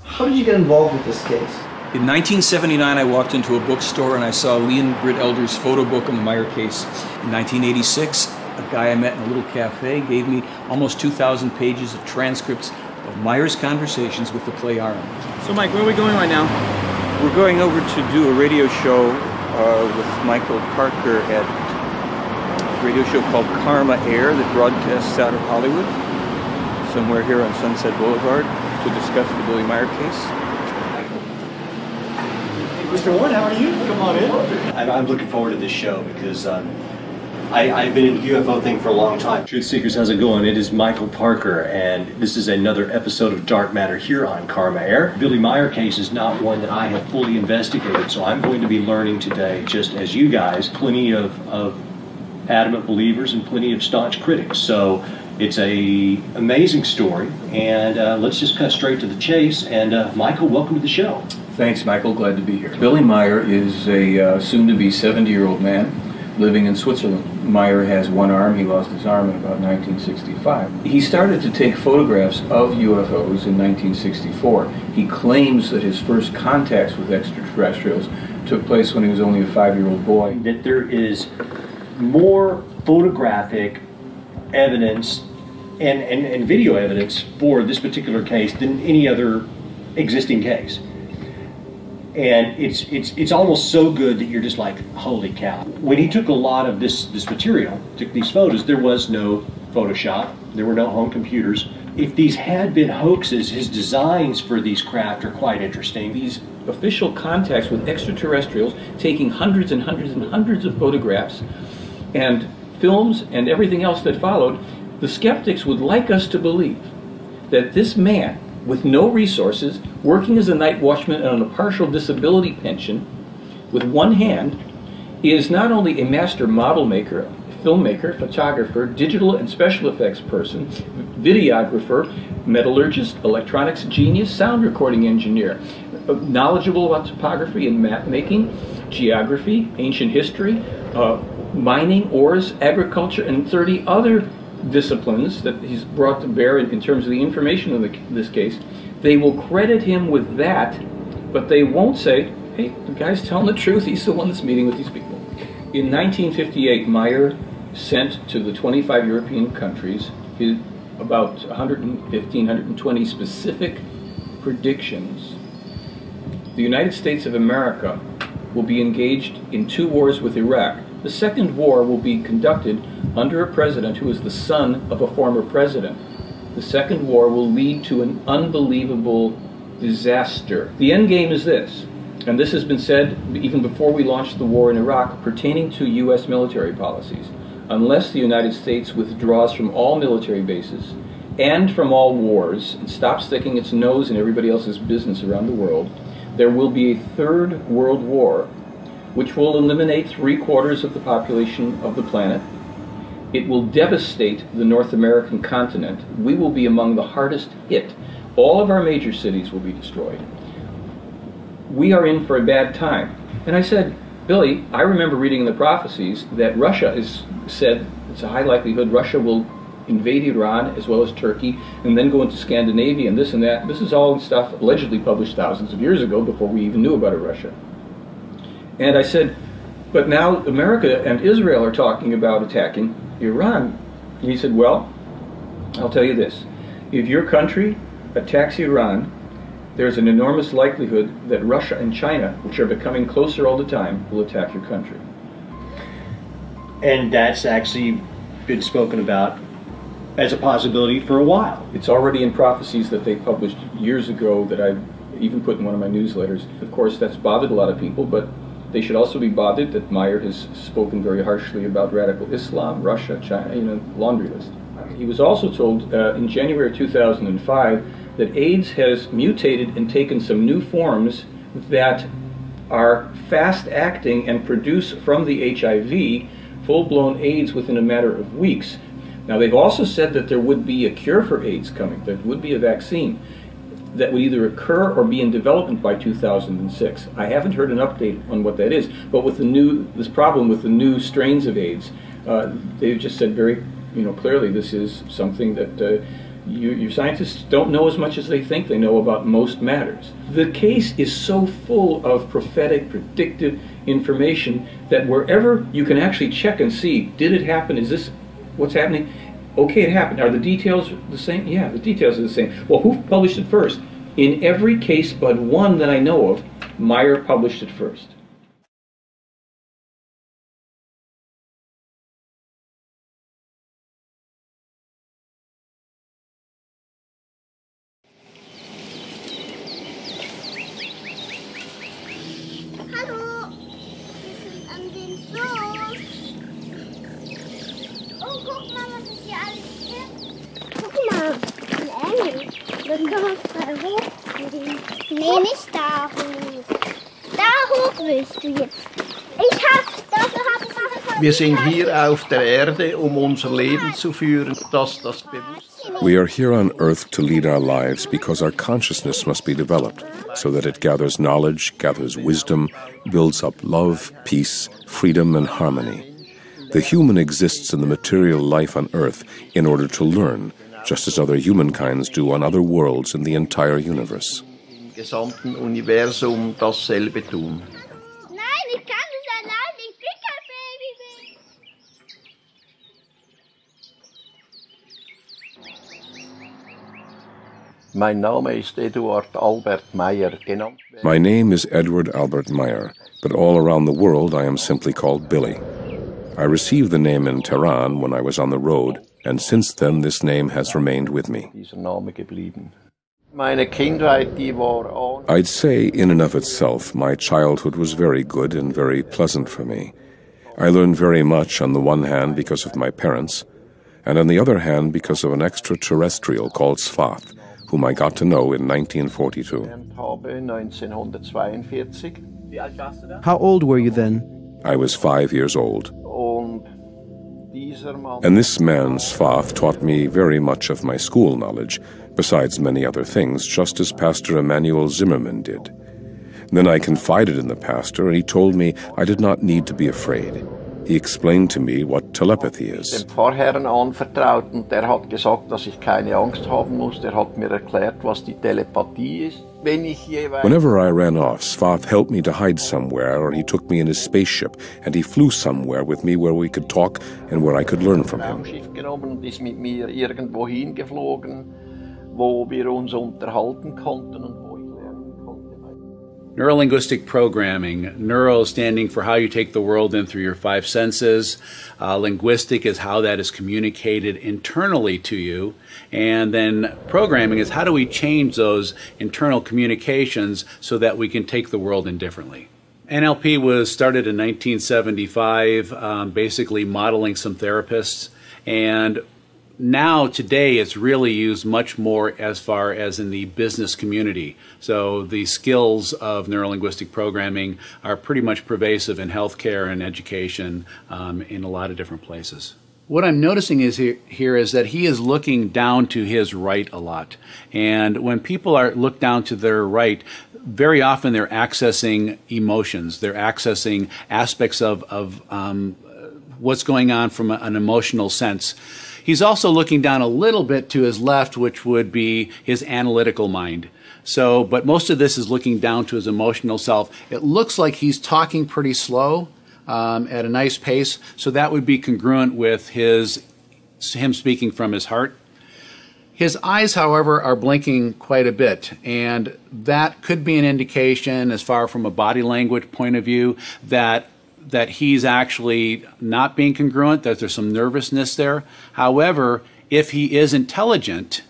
How did you get involved with this case? In 1979, I walked into a bookstore and I saw Leon Britt Elder's photo book on the Meyer case. In 1986, a guy I met in a little cafe gave me almost 2,000 pages of transcripts of Meyer's conversations with the play Arm. So Mike, where are we going right now? We're going over to do a radio show with Michael Parker at a radio show called Karma Air that broadcasts out of Hollywood, somewhere here on Sunset Boulevard, to discuss the Billy Meyer case. Mr. Warren, how are you? Come on in. I'm looking forward to this show because I've been in the UFO thing for a long time. Truth Seekers, how's it going? It is Michael Parker, and this is another episode of Dark Matter here on Karma Air. Billy Meyer case is not one that I have fully investigated, so I'm going to be learning today, just as you guys, plenty of adamant believers and plenty of staunch critics. So it's a amazing story, and let's just cut straight to the chase. And Michael, welcome to the show. Thanks, Michael. Glad to be here. Billy Meyer is a soon-to-be 70-year-old man living in Switzerland. Meyer has one arm. He lost his arm in about 1965. He started to take photographs of UFOs in 1964. He claims that his first contacts with extraterrestrials took place when he was only a 5-year-old boy. That there is more photographic evidence and video evidence for this particular case than any other existing case. And it's almost so good that you're just like, holy cow. When he took a lot of this material, took these photos, there was no Photoshop, there were no home computers. If these had been hoaxes, his designs for these craft are quite interesting. These official contacts with extraterrestrials, taking hundreds and hundreds and hundreds of photographs and films and everything else that followed, the skeptics would like us to believe that this man, with no resources, working as a night watchman and on a partial disability pension, with one hand, is not only a master model maker, filmmaker, photographer, digital and special effects person, videographer, metallurgist, electronics genius, sound recording engineer, knowledgeable about topography and map making, geography, ancient history, mining, ores, agriculture, and 30 other disciplines that he's brought to bear in terms of the information in this case. They will credit him with that, but they won't say, hey, the guy's telling the truth, he's the one that's meeting with these people. In 1958, Meyer sent to the 25 European countries about 115, 120 specific predictions. The United States of America will be engaged in 2 wars with Iraq. The second war will be conducted under a president who is the son of a former president. The second war will lead to an unbelievable disaster. The end game is this, and this has been said even before we launched the war in Iraq, pertaining to U.S. military policies. Unless the United States withdraws from all military bases and from all wars and stops sticking its nose in everybody else's business around the world, there will be a third world war, which will eliminate 3/4 of the population of the planet. It will devastate the North American continent. We will be among the hardest hit. All of our major cities will be destroyed. We are in for a bad time. And I said, Billy, I remember reading in the prophecies that Russia is said, it's a high likelihood Russia will invade Iran as well as Turkey and then go into Scandinavia and this and that. This is all stuff allegedly published thousands of years ago before we even knew about Russia. And I said, but now America and Israel are talking about attacking Iran. And he said, well, I'll tell you this. If your country attacks Iran, there's an enormous likelihood that Russia and China, which are becoming closer all the time, will attack your country. And that's actually been spoken about as a possibility for a while. It's already in prophecies that they published years ago that I've even put in one of my newsletters. Of course, that's bothered a lot of people, but they should also be bothered that Meyer has spoken very harshly about radical Islam, Russia, China, laundry list. He was also told in January 2005 that AIDS has mutated and taken some new forms that are fast-acting and produce from the HIV full-blown AIDS within a matter of weeks. Now, they've also said that there would be a cure for AIDS coming, that would be a vaccine that would either occur or be in development by 2006. I haven't heard an update on what that is, but with this problem with the new strains of AIDS, they've just said very clearly this is something that Your scientists don't know as much as they think they know about most matters. The case is so full of prophetic, predictive information that wherever you can actually check and see, did it happen? Is this what's happening? Okay, it happened. Are the details the same? Yeah, the details are the same. Well, who published it first? In every case but one that I know of, Meyer published it first. Hallo, wir sind an den Fluss. Oh, guck mal, was ist hier alles gibt. Guck mal, ein Engel. Dann können wir uns mal hochgehen. Nee, nicht da hoch. Da hoch willst du jetzt. Dafür hab ich Wir sind hier auf der Erde, um unser Leben zu führen, das Bewusstsein. We are here on Earth to lead our lives because our consciousness must be developed so that it gathers knowledge, gathers wisdom, builds up love, peace, freedom, and harmony. The human exists in the material life on Earth in order to learn, just as other humankinds do on other worlds in the entire universe. Im gesamten Universum dasselbe tun. Nein, ich kann es allein, ich bin kein Baby. Mein Name ist Eduard Albert Meyer, genannt. My name is Edward Albert Meyer, but all around the world I am simply called Billy. I received the name in Tehran when I was on the road, and since then this name has remained with me. Dieser Name geblieben. Meine Kindheit, die war I'd say, in and of itself, my childhood was very good and very pleasant for me. I learned very much on the one hand because of my parents, and on the other hand because of an extraterrestrial called Sfath, whom I got to know in 1942. How old were you then? I was 5 years old. And this man, Sfath, taught me very much of my school knowledge, besides many other things, just as Pastor Emanuel Zimmerman did. Then I confided in the pastor, and he told me I did not need to be afraid. He explained to me what telepathy is. Dem Pfarrherrn anvertraut und der hat gesagt, dass ich keine Angst haben muss. Der hat mir erklärt, was die Telepathie ist. Whenever I ran off, Sfath helped me to hide somewhere, or he took me in his spaceship, and he flew somewhere with me where we could talk and where I could learn from him. Raumschiff genommen und ist mit mir irgendwo hingeflogen, wo wir uns unterhalten konnten und wo ich lernen konnte. Neurolinguistic programming. Neuro standing for how you take the world in through your five senses. Linguistic is how that is communicated internally to you. And then programming is how do we change those internal communications so that we can take the world in differently. NLP was started in 1975, basically modeling some therapists. And now, today, it's really used much more as far as in the business community. So the skills of neurolinguistic programming are pretty much pervasive in healthcare and education in a lot of different places. What I'm noticing is here is that he is looking down to his right a lot. And when people look down to their right, very often they're accessing emotions. They're accessing aspects of what's going on from an emotional sense. He's also looking down a little bit to his left, which would be his analytical mind. So, but most of this is looking down to his emotional self. It looks like he's talking pretty slow at a nice pace, so that would be congruent with him speaking from his heart. His eyes, however, are blinking quite a bit, and that could be an indication, as far from a body language point of view, that he's actually not being congruent, that there's some nervousness there. However, if he is intelligent,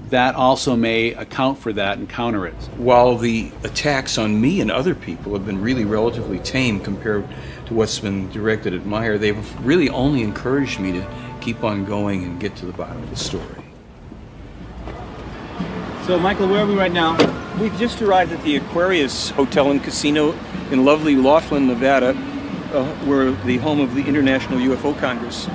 that also may account for that and counter it. While the attacks on me and other people have been really relatively tame compared to what's been directed at Meyer, they've really only encouraged me to keep on going and get to the bottom of the story. So, Michael, where are we right now? We've just arrived at the Aquarius Hotel and Casino in lovely Laughlin, Nevada. We're the home of the International UFO Congress,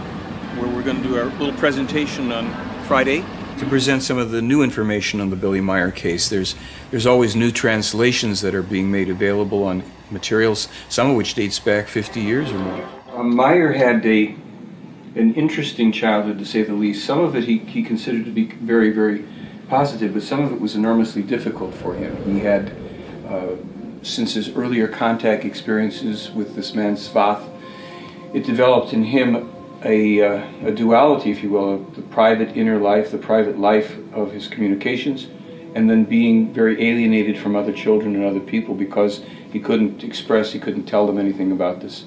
where we're going to do our little presentation on Friday to present some of the new information on the Billy Meyer case. There's always new translations that are being made available on materials, some of which dates back 50 years or more. Meyer had a an interesting childhood, to say the least. Some of it he considered to be very, very positive, but some of it was enormously difficult for him. He had, since his earlier contact experiences with this man Svath, it developed in him a duality, if you will, of the private inner life, the private life of his communications, and then being very alienated from other children and other people because he couldn't express, he couldn't tell them anything about this.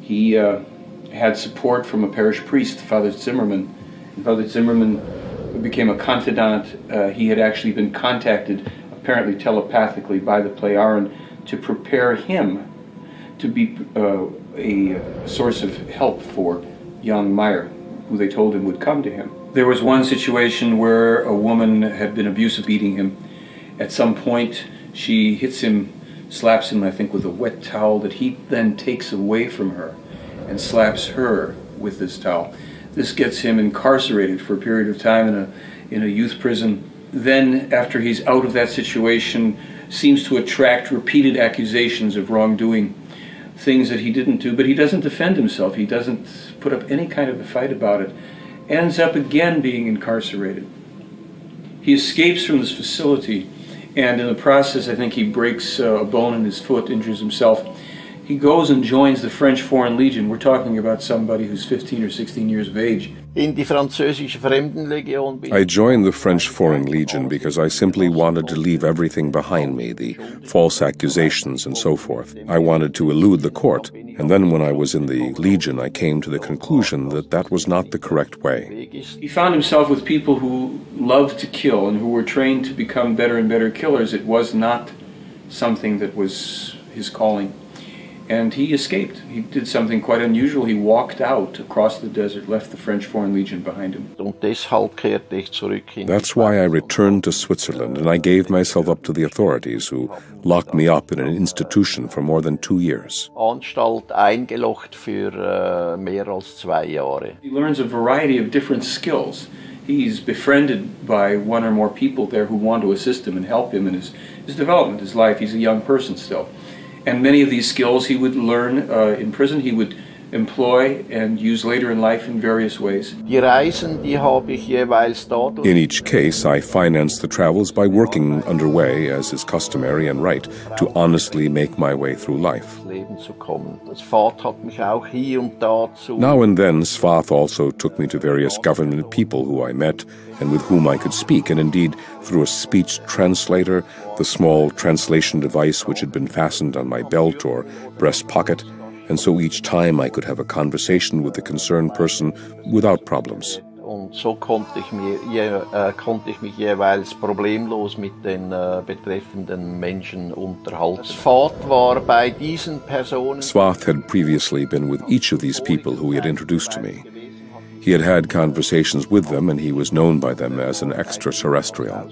He had support from a parish priest, Father Zimmerman. And Father Zimmerman became a confidant. He had actually been contacted, apparently telepathically, by the Plejaren to prepare him to be a source of help for young Meyer, who they told him would come to him. There was one situation where a woman had been abusive, beating him. At some point, she hits him, slaps him, I think, with a wet towel that he then takes away from her and slaps her with this towel. This gets him incarcerated for a period of time in a youth prison. Then, after he's out of that situation, seems to attract repeated accusations of wrongdoing, things that he didn't do, but he doesn't defend himself. He doesn't put up any kind of a fight about it. Ends up again being incarcerated. He escapes from this facility, and in the process, I think he breaks a bone in his foot, injures himself. He goes and joins the French Foreign Legion. We're talking about somebody who's 15 or 16 years of age. In die französische Fremdenlegion. I joined the French Foreign Legion because I simply wanted to leave everything behind me, the false accusations and so forth. I wanted to elude the court, and then when I was in the Legion, I came to the conclusion that that was not the correct way. He found himself with people who loved to kill and who were trained to become better and better killers. It was not something that was his calling. And he escaped. He did something quite unusual. He walked out across the desert, left the French Foreign Legion behind him. That's why I returned to Switzerland, and I gave myself up to the authorities, who locked me up in an institution for more than 2 years. Anstalt eingelocht für mehr als 2 Jahre. He learns a variety of different skills. He's befriended by one or more people there who want to assist him and help him in his development, his life. He's a young person still. And many of these skills he would learn in prison, he would employ and use later in life in various ways. Die Reisen, die habe ich jeweils dort. In each case, I financed the travels by working underway, as is customary and right, to honestly make my way through life. Now and then, Svath also took me to various government people who I met and with whom I could speak, and indeed, through a speech translator, the small translation device which had been fastened on my belt or breast pocket, and so each time I could have a conversation with the concerned person without problems. Und so konnte ich mich jeweils problemlos mit den betreffenden Menschen unterhalten. Svath war bei diesen Personen. Svath had previously been with each of these people who he had introduced to me. He had had conversations with them, and he was known by them as an extraterrestrial.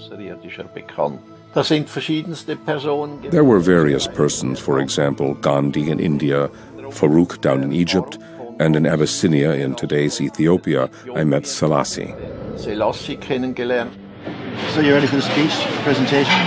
There were various persons, for example, Gandhi in India, Farooq down in Egypt, and in Abyssinia, in today's Ethiopia, I met Selassie. Kennengelernt. So you're ready for the speech, presentation?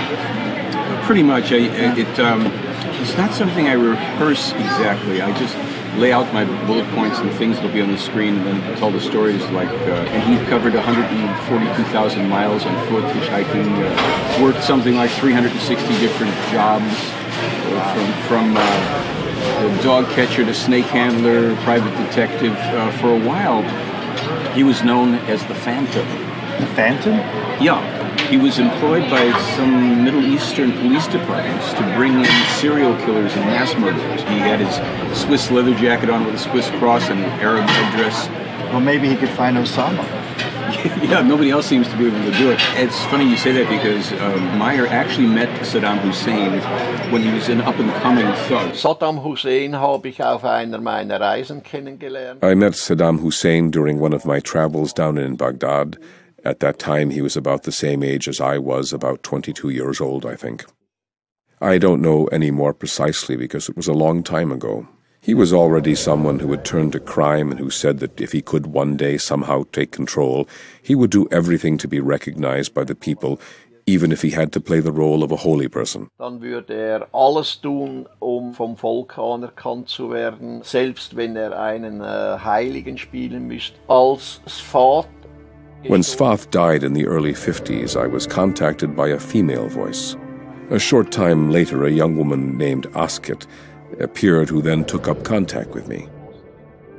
Pretty much. It's not something I rehearse exactly. I just lay out my bullet points and things that'll be on the screen and then tell the stories like, and he covered 142,000 miles on foot, hitchhiking, worked something like 360 different jobs, from dog catcher to snake handler, private detective. For a while, he was known as the Phantom. The Phantom? Yeah. He was employed by some Middle Eastern police departments to bring in serial killers and mass murderers. He had his Swiss leather jacket on with a Swiss cross and an Arab headdress. Well, maybe he could find Osama. Yeah, nobody else seems to be able to do it. It's funny you say that because Meyer actually met Saddam Hussein when he was an up-and-coming thug. Saddam Hussein habe ich auf einer meiner Reisen kennengelernt. I met Saddam Hussein during one of my travels down in Baghdad. At that time, he was about the same age as I was, about 22 years old, I think. I don't know any more precisely because it was a long time ago. He was already someone who had turned to crime and who said that if he could one day somehow take control, he would do everything to be recognized by the people, even if he had to play the role of a holy person. Dann würde alles tun, vom Volk anerkannt zu werden, selbst wenn einen Heiligen spielen müsste. Als Sfath. When Sfath died in the early 50s, I was contacted by a female voice. A short time later, a young woman named Asket appeared, who then took up contact with me.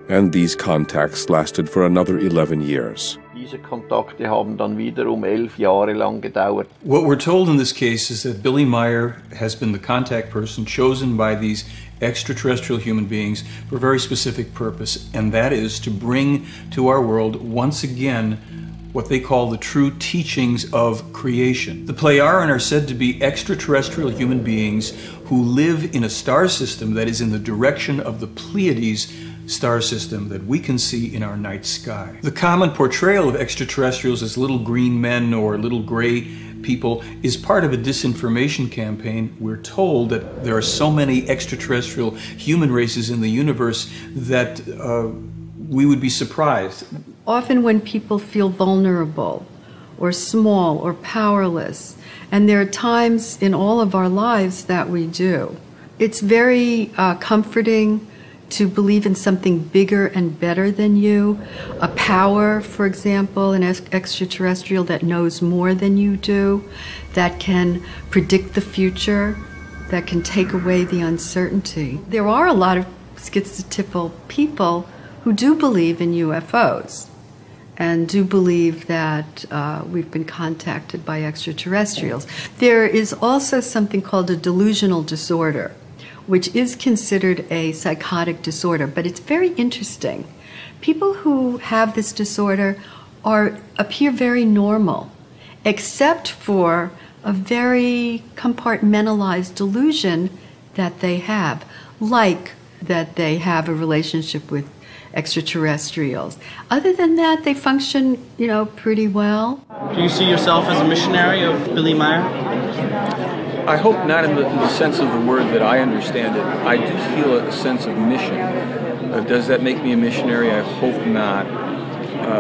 And these contacts lasted for another 11 years. Diese Kontakte haben dann wiederum 11 Jahre lang gedauert. What we're told in this case is that Billy Meier has been the contact person chosen by these extraterrestrial human beings for a very specific purpose, and that is to bring to our world once again what they call the true teachings of creation. The Plejaren are said to be extraterrestrial human beings who live in a star system that is in the direction of the Pleiades star system that we can see in our night sky. The common portrayal of extraterrestrials as little green men or little gray people is part of a disinformation campaign. We're told that there are so many extraterrestrial human races in the universe that we would be surprised. Often when people feel vulnerable or small or powerless, and there are times in all of our lives that we do, it's very comforting to believe in something bigger and better than you, a power, for example, an extraterrestrial that knows more than you do, that can predict the future, that can take away the uncertainty. There are a lot of schizotypal people who do believe in UFOs and do believe that we've been contacted by extraterrestrials. There is also something called a delusional disorder, which is considered a psychotic disorder, but it's very interesting. People who have this disorder appear very normal, except for a very compartmentalized delusion that they have, like that they have a relationship with extraterrestrials. Other than that, they function, pretty well. Do you see yourself as a missionary of Billy Meier? I hope not in the sense of the word that I understand it. I do feel a sense of mission. Does that make me a missionary? I hope not.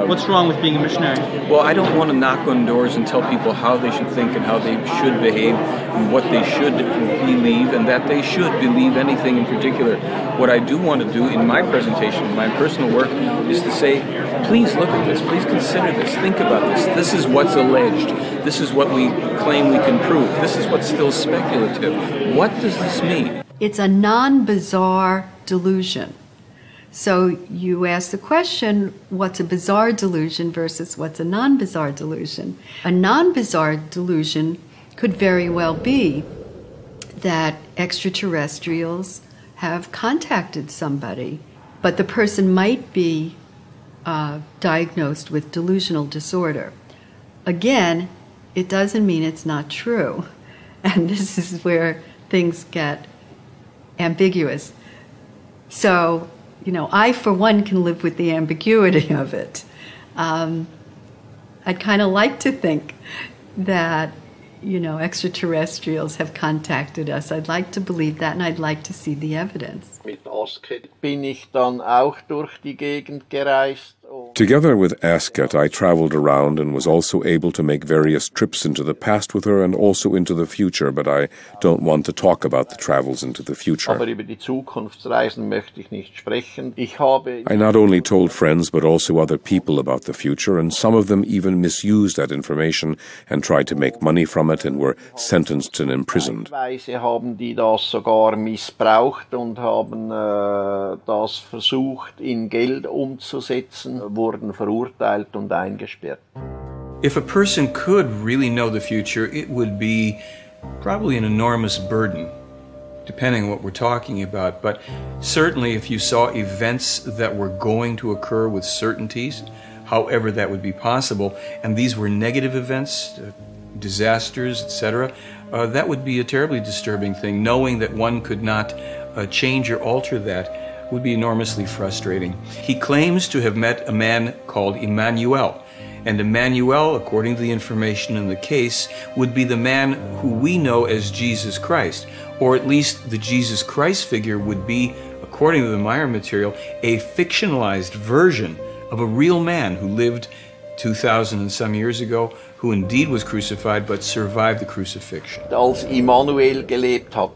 What's wrong with being a missionary? Well, I don't want to knock on doors and tell people how they should think and how they should behave and what they should believe and that they should believe anything in particular. What I do want to do in my presentation, in my personal work, is to say, please look at this, please consider this, think about this. This is what's alleged. This is what we claim we can prove. This is what's still speculative. What does this mean? It's a non-bizarre delusion. So you ask the question, what's a bizarre delusion versus what's a non-bizarre delusion? A non-bizarre delusion could very well be that extraterrestrials have contacted somebody, but the person might be diagnosed with delusional disorder. Again, it doesn't mean it's not true. And this is where things get ambiguous. So, I, for one, can live with the ambiguity of it. I'd kind of like to think that, extraterrestrials have contacted us. I'd like to believe that, and I'd like to see the evidence. Mit Asket bin ich dann auch durch die Gegend gereist. Together with Asket, I traveled around and was also able to make various trips into the past with her and also into the future, but I don't want to talk about the travels into the future. Aber über die Zukunftsreisen möchte ich nicht sprechen. I not only told friends but also other people about the future, and some of them even misused that information and tried to make money from it and were sentenced and imprisoned. Teilweise haben die das sogar missbraucht und haben das versucht in Geld umzusetzen, wurden verurteilt und eingesperrt. If a person could really know the future, it would be probably an enormous burden, depending on what we're talking about. But certainly if you saw events that were going to occur with certainties, however that would be possible, and these were negative events, disasters, etc., that would be a terribly disturbing thing. Knowing that one could not change or alter that would be enormously frustrating. He claims to have met a man called Emmanuel, and Emmanuel, according to the information in the case, would be the man who we know as Jesus Christ, or at least the Jesus Christ figure would be, according to the Meier material, a fictionalized version of a real man who lived 2,000 and some years ago, who indeed was crucified but survived the crucifixion. Als Immanuel gelebt hat,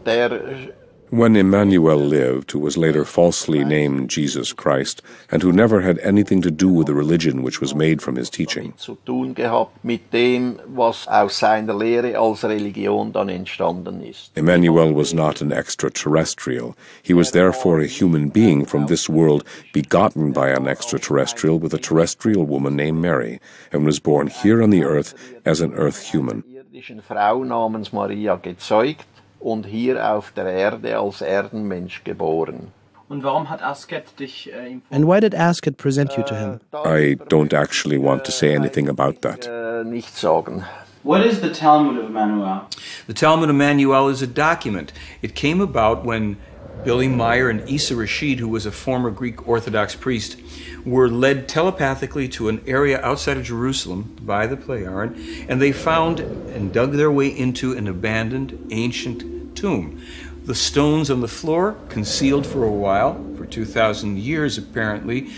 When Emmanuel lived, who was later falsely named Jesus Christ, and who never had anything to do with the religion which was made from his teaching. Zu tun gehabt mit dem, was aus seiner Lehre als Religion dann entstanden ist. Emmanuel was not an extraterrestrial. He was therefore a human being from this world, begotten by an extraterrestrial with a terrestrial woman named Mary, and was born here on the earth as an earth human. Irdischen Frau namens Maria gezeugt und hier auf der Erde als Erdenmensch geboren. Und warum hat Asket dich And why did Asket present you to him? I don't actually want to say anything about that. Nicht sagen. What is the Talmud of Emmanuel? The Talmud of Emmanuel is a document. It came about when Billy Meyer and Issa Rashid, who was a former Greek Orthodox priest, were led telepathically to an area outside of Jerusalem by the Plejaren, and they found and dug their way into an abandoned ancient tomb. The stones on the floor, concealed for a while, for 2,000 years apparently,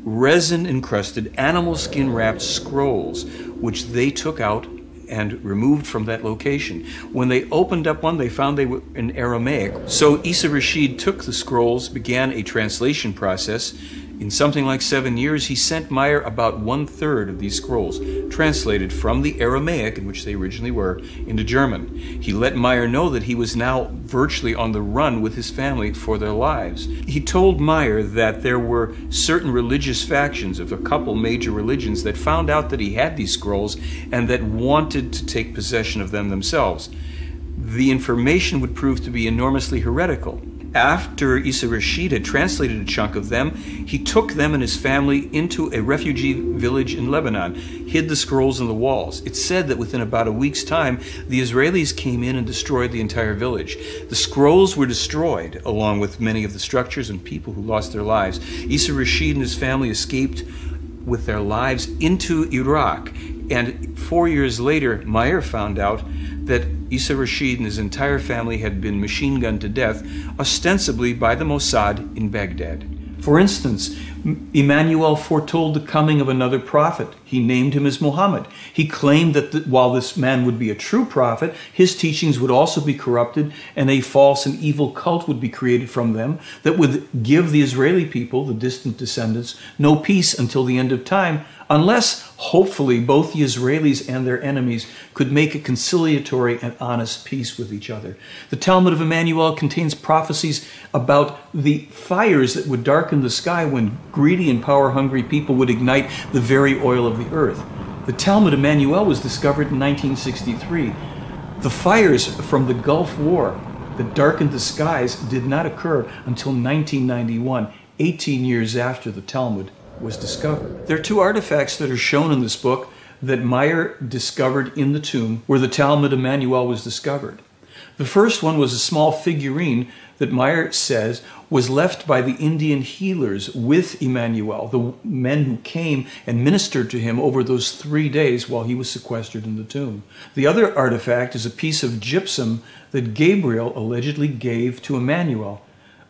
resin-encrusted, animal skin-wrapped scrolls, which they took out and removed from that location. When they opened up one, they found they were in Aramaic. So Issa Rashid took the scrolls, began a translation process. In something like 7 years, he sent Meyer about 1/3 of these scrolls, translated from the Aramaic, in which they originally were, into German. He let Meyer know that he was now virtually on the run with his family for their lives. He told Meyer that there were certain religious factions of a couple major religions that found out that he had these scrolls and that wanted to take possession of them themselves. The information would prove to be enormously heretical. After Issa Rashid had translated a chunk of them, he took them and his family into a refugee village in Lebanon, hid the scrolls in the walls. It's said that within about a week's time, the Israelis came in and destroyed the entire village. The scrolls were destroyed, along with many of the structures and people who lost their lives. Issa Rashid and his family escaped with their lives into Iraq. And 4 years later, Meyer found out that Issa Rashid and his entire family had been machine gunned to death, ostensibly by the Mossad in Baghdad. For instance, Emmanuel foretold the coming of another prophet. He named him as Muhammad. He claimed that while this man would be a true prophet, his teachings would also be corrupted and a false and evil cult would be created from them that would give the Israeli people, the distant descendants, no peace until the end of time, unless, hopefully, both the Israelis and their enemies could make a conciliatory and honest peace with each other. The Talmud of Emmanuel contains prophecies about the fires that would darken the sky when greedy and power-hungry people would ignite the very oil of the earth. The Talmud of Emmanuel was discovered in 1963. The fires from the Gulf War that darkened the skies did not occur until 1991, 18 years after the Talmud was discovered. There are two artifacts that are shown in this book that Meyer discovered in the tomb where the Talmud of Emmanuel was discovered. The first one was a small figurine that Meyer says was left by the Indian healers with Emmanuel, the men who came and ministered to him over those 3 days while he was sequestered in the tomb. The other artifact is a piece of gypsum that Gabriel allegedly gave to Emmanuel.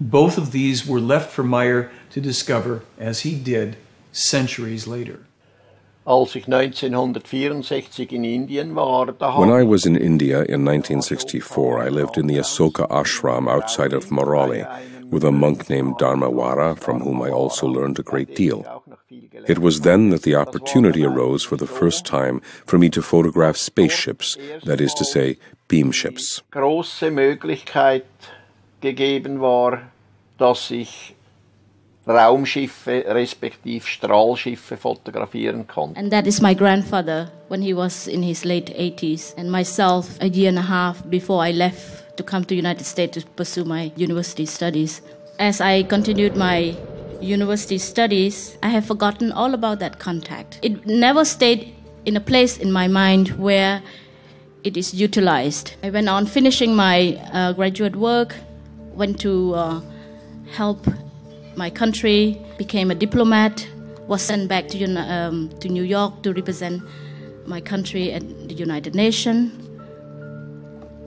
Both of these were left for Meyer to discover, as he did, centuries later. Als ich 1964 in Indien war, When I was in India in 1964, I lived in the Asoka ashram outside of Marauli with a monk named Dharmawara, from whom I also learned a great deal. It was then that the opportunity arose for the first time for me to photograph spaceships, that is to say, beamships. Große Möglichkeit gegeben war, dass ich Raumschiffe respektive Strahlschiffe fotografieren konnte. And that is my grandfather when he was in his late 80s, and myself a year and a half before I left to come to the United States to pursue my university studies. As I continued my university studies, I have forgotten all about that contact. It never stayed in a place in my mind where it is utilized. I went on finishing my graduate work, went to help my country, became a diplomat, was sent back to New York to represent my country at the United Nations.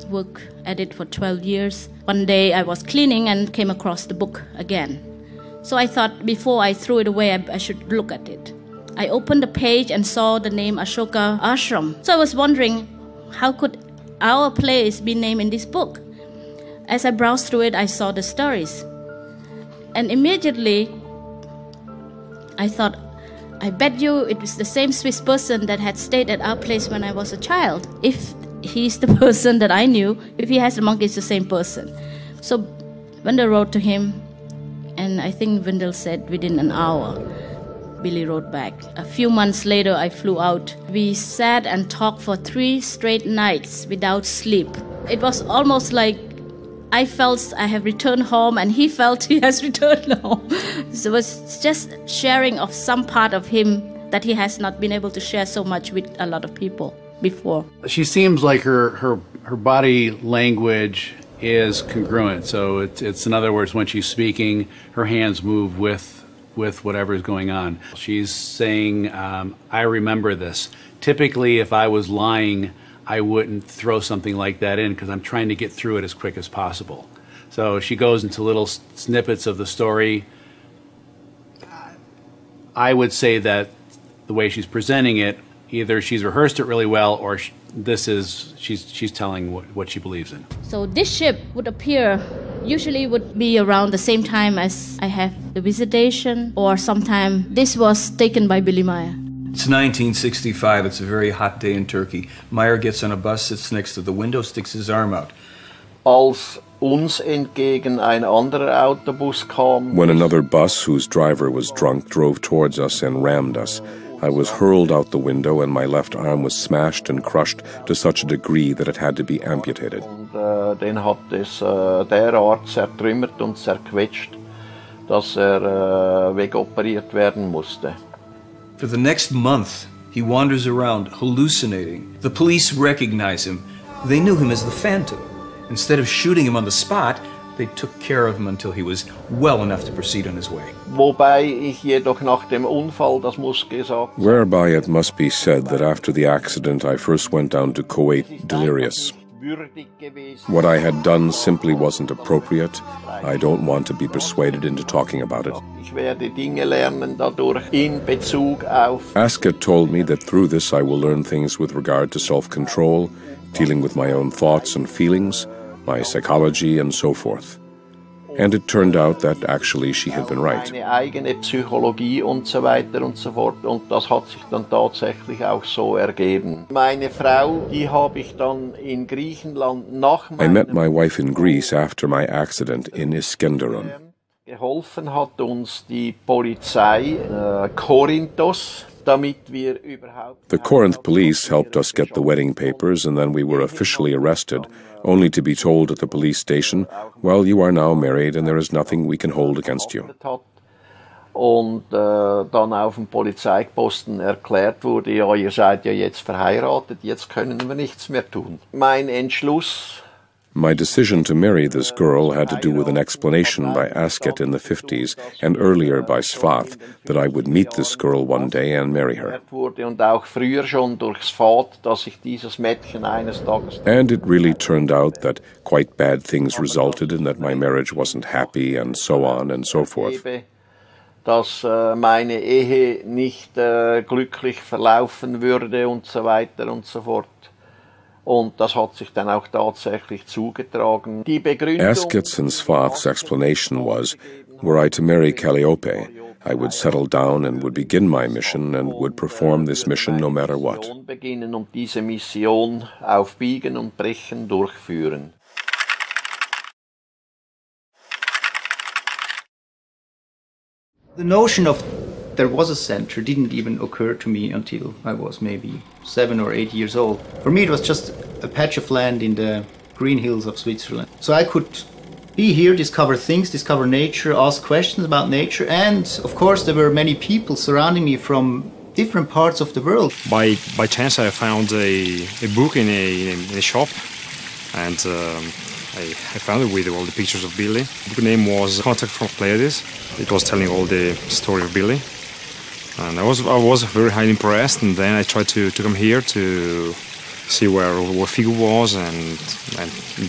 Worked at it for 12 years. One day I was cleaning and came across the book again. So I thought before I threw it away, I should look at it. I opened the page and saw the name Ashoka Ashram. So I was wondering, how could our place be named in this book? As I browsed through it, I saw the stories. And immediately, I thought, I bet you it was the same Swiss person that had stayed at our place when I was a child. If he's the person that I knew, if he has a monkey, it's the same person. So Wendell wrote to him, and I think Wendell said within an hour, Billy wrote back. A few months later, I flew out. We sat and talked for 3 straight nights without sleep. It was almost like I felt I have returned home and he felt he has returned home. So it was just sharing of some part of him that he has not been able to share so much with a lot of people before. She seems like her body language is congruent. So it's in other words, when she's speaking, her hands move with whatever is going on. She's saying, I remember this. Typically, if I was lying, I wouldn't throw something like that in because I'm trying to get through it as quick as possible. So she goes into little snippets of the story. I would say that the way she's presenting it, either she's rehearsed it really well or she's telling what she believes in. So this ship would appear, usually would be around the same time as I have the visitation, or sometime this was taken by Billy Meier. It's 1965. It's a very hot day in Turkey. Meier gets on a bus, sits next to the window, sticks his arm out. Als uns entgegen ein anderer Autobus kam. When another bus whose driver was drunk drove towards us and rammed us, I was hurled out the window and my left arm was smashed and crushed to such a degree that it had to be amputated. Und den hat es derart zertrümmert und zerquetscht, dass wegoperiert werden musste. For the next month, he wanders around, hallucinating. The police recognize him. They knew him as the Phantom. Instead of shooting him on the spot, they took care of him until he was well enough to proceed on his way. Wobei ich jedoch nach dem Unfall, das muss gesagt. Whereby it must be said that after the accident I first went down to Kuwait delirious. What I had done simply wasn't appropriate. I don't want to be persuaded into talking about it. Ich werde Dinge lernen dadurch in Bezug auf. Ascot told me that through this I will learn things with regard to self-control, dealing with my own thoughts and feelings, my psychology and so forth. And it turned out that actually she had been right. Meine eigene Psychologie und so weiter und so fort. Und das hat sich dann tatsächlich auch so ergeben. Meine Frau, die habe ich dann in Griechenland nach I met my wife in Greece after my accident in Iskenderun. Geholfen hat uns die Polizei Korinthos. The Corinth police helped us get the wedding papers, and then we were officially arrested, only to be told at the police station, well, you are now married and there is nothing we can hold against you. Und dann auf dem Polizeiposten erklärt wurde, ja, ihr seid ja jetzt verheiratet, jetzt können wir nichts mehr tun. Mein Entschluss. My decision to marry this girl had to do with an explanation by Ascot in the 50s and earlier by Svath that I would meet this girl one day and marry her. Und auch früher schon durch Svath, dass ich dieses Mädchen eines Tages. And it really turned out that quite bad things resulted in that my marriage wasn't happy and so on and so forth. Dass meine Ehe nicht glücklich verlaufen würde und so weiter und so fort. Und das hat sich dann auch tatsächlich zugetragen. Die Begründung. Ascot's and Svath's explanation was, were I to marry Calliope, I would settle down and would begin my mission and would perform this mission no matter what. Beginnen und diese Mission auf Biegen und Brechen durchführen. The notion of there was a center didn't even occur to me until I was maybe 7 or 8 years old. For me, it was just a patch of land in the green hills of Switzerland. So I could be here, discover things, discover nature, ask questions about nature, and of course there were many people surrounding me from different parts of the world. By chance I found a book in a shop, and I found it with all the pictures of Billy. The book name was Contact from Pleiades. It was telling all the story of Billy. And I was very highly impressed, and then I tried to come here to see where Figo was and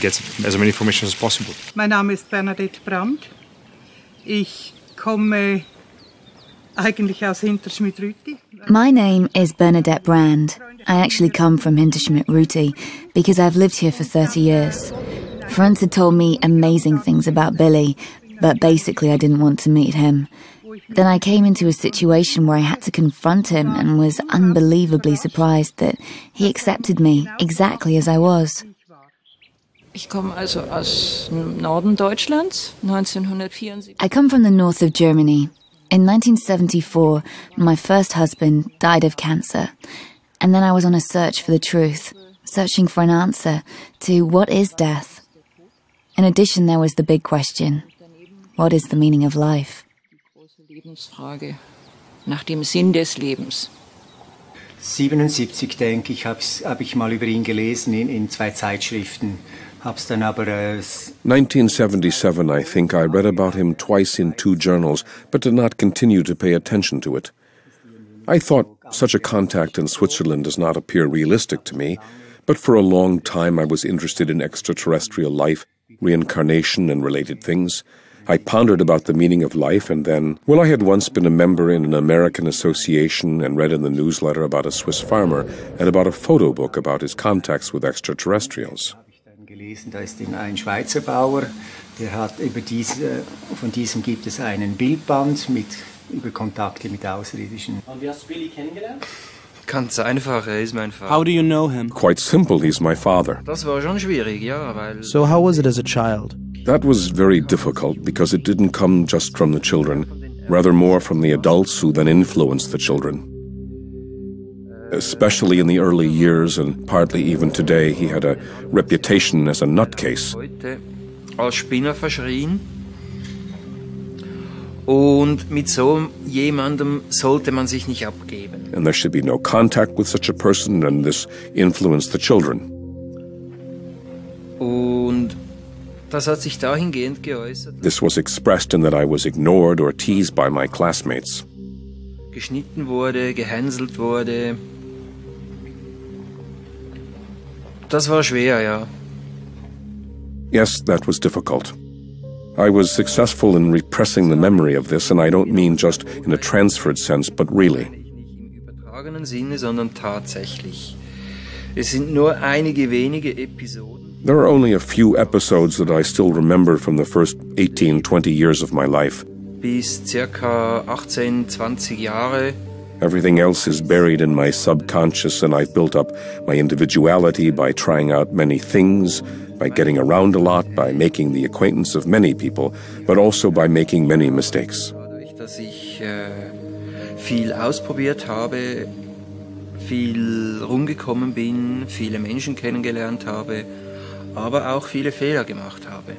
get as many information as possible. Mein Name ist Bernadette Brandt. Ich komme My name is Bernadette Brand. I actually come from Hinterschmidt-Rüti because I've lived here for 30 years. Franz had told me amazing things about Billy, but basically I didn't want to meet him. Then I came into a situation where I had to confront him and was unbelievably surprised that he accepted me exactly as I was. I come from the north of Germany. In 1974, my first husband died of cancer. And then I was on a search for the truth, searching for an answer to what is death. In addition, there was the big question, what is the meaning of life? Nach dem Sinn des Lebens. 77, denke ich, hab ich mal über ihn gelesen in 2 Zeitschriften. 1977, I think I read about him twice in 2 journals, but did not continue to pay attention to it. I thought such a contact in Switzerland does not appear realistic to me, but for a long time I was interested in extraterrestrial life, reincarnation and related things. I pondered about the meaning of life, and then, well, I had once been a member in an American association and read in the newsletter about a Swiss farmer and about a photo book about his contacts with extraterrestrials. Da ist ein Schweizer Bauer, der hat von diesem gibt es einen Bildband über Kontakte mit Außerirdischen. Und wie hast du Billy kennengelernt? Ganz einfach, ist mein Vater. How do you know him? Quite simple, he's my father. Das war schon schwierig, ja, weil... So how was it as a child? That was very difficult because it didn't come just from the children, rather more from the adults who then influenced the children. Especially in the early years and partly even today, he had a reputation as a nutcase. Heute als Spinner verschrien. Und mit so jemandem sollte man sich nicht abgeben. And there should be no contact with such a person, and this influenced the children. Und das hat sich dahingehend geäußert. This was expressed in that I was ignored or teased by my classmates. Geschnitten wurde, gehänselt wurde. Das war schwer, ja. Yes, that was difficult. I was successful in repressing the memory of this, and I don't mean just in a transferred sense, but really. Nicht im übertragenen Sinne, sondern tatsächlich. Es sind nur einige wenige Episoden. There are only a few episodes that I still remember from the first 18, 20 years of my life. Bis circa 18, 20 Jahre. Everything else is buried in my subconscious, and I've built up my individuality by trying out many things, by getting around a lot, by making the acquaintance of many people, but also by making many mistakes. Dadurch, dass ich viel ausprobiert habe, viel rumgekommen bin, viele Menschen kennengelernt habe, aber auch viele Fehler gemacht habe.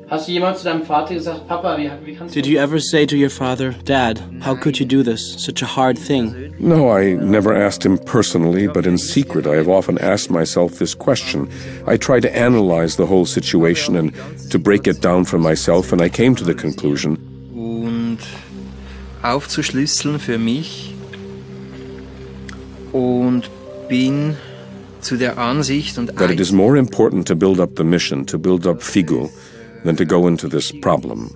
Hast du jemals zu deinem Vater gesagt, Papa, wie kannst du... Did you ever say to your father, Dad, how could you do this? Such a hard thing. No, I never asked him personally, but in secret I have often asked myself this question. I try to analyze the whole situation and to break it down for myself, and I came to the conclusion. Und aufzuschlüsseln für mich und bin zu der Ansicht und that it is more important to build up the mission, to build up Figu, than to go into this problem.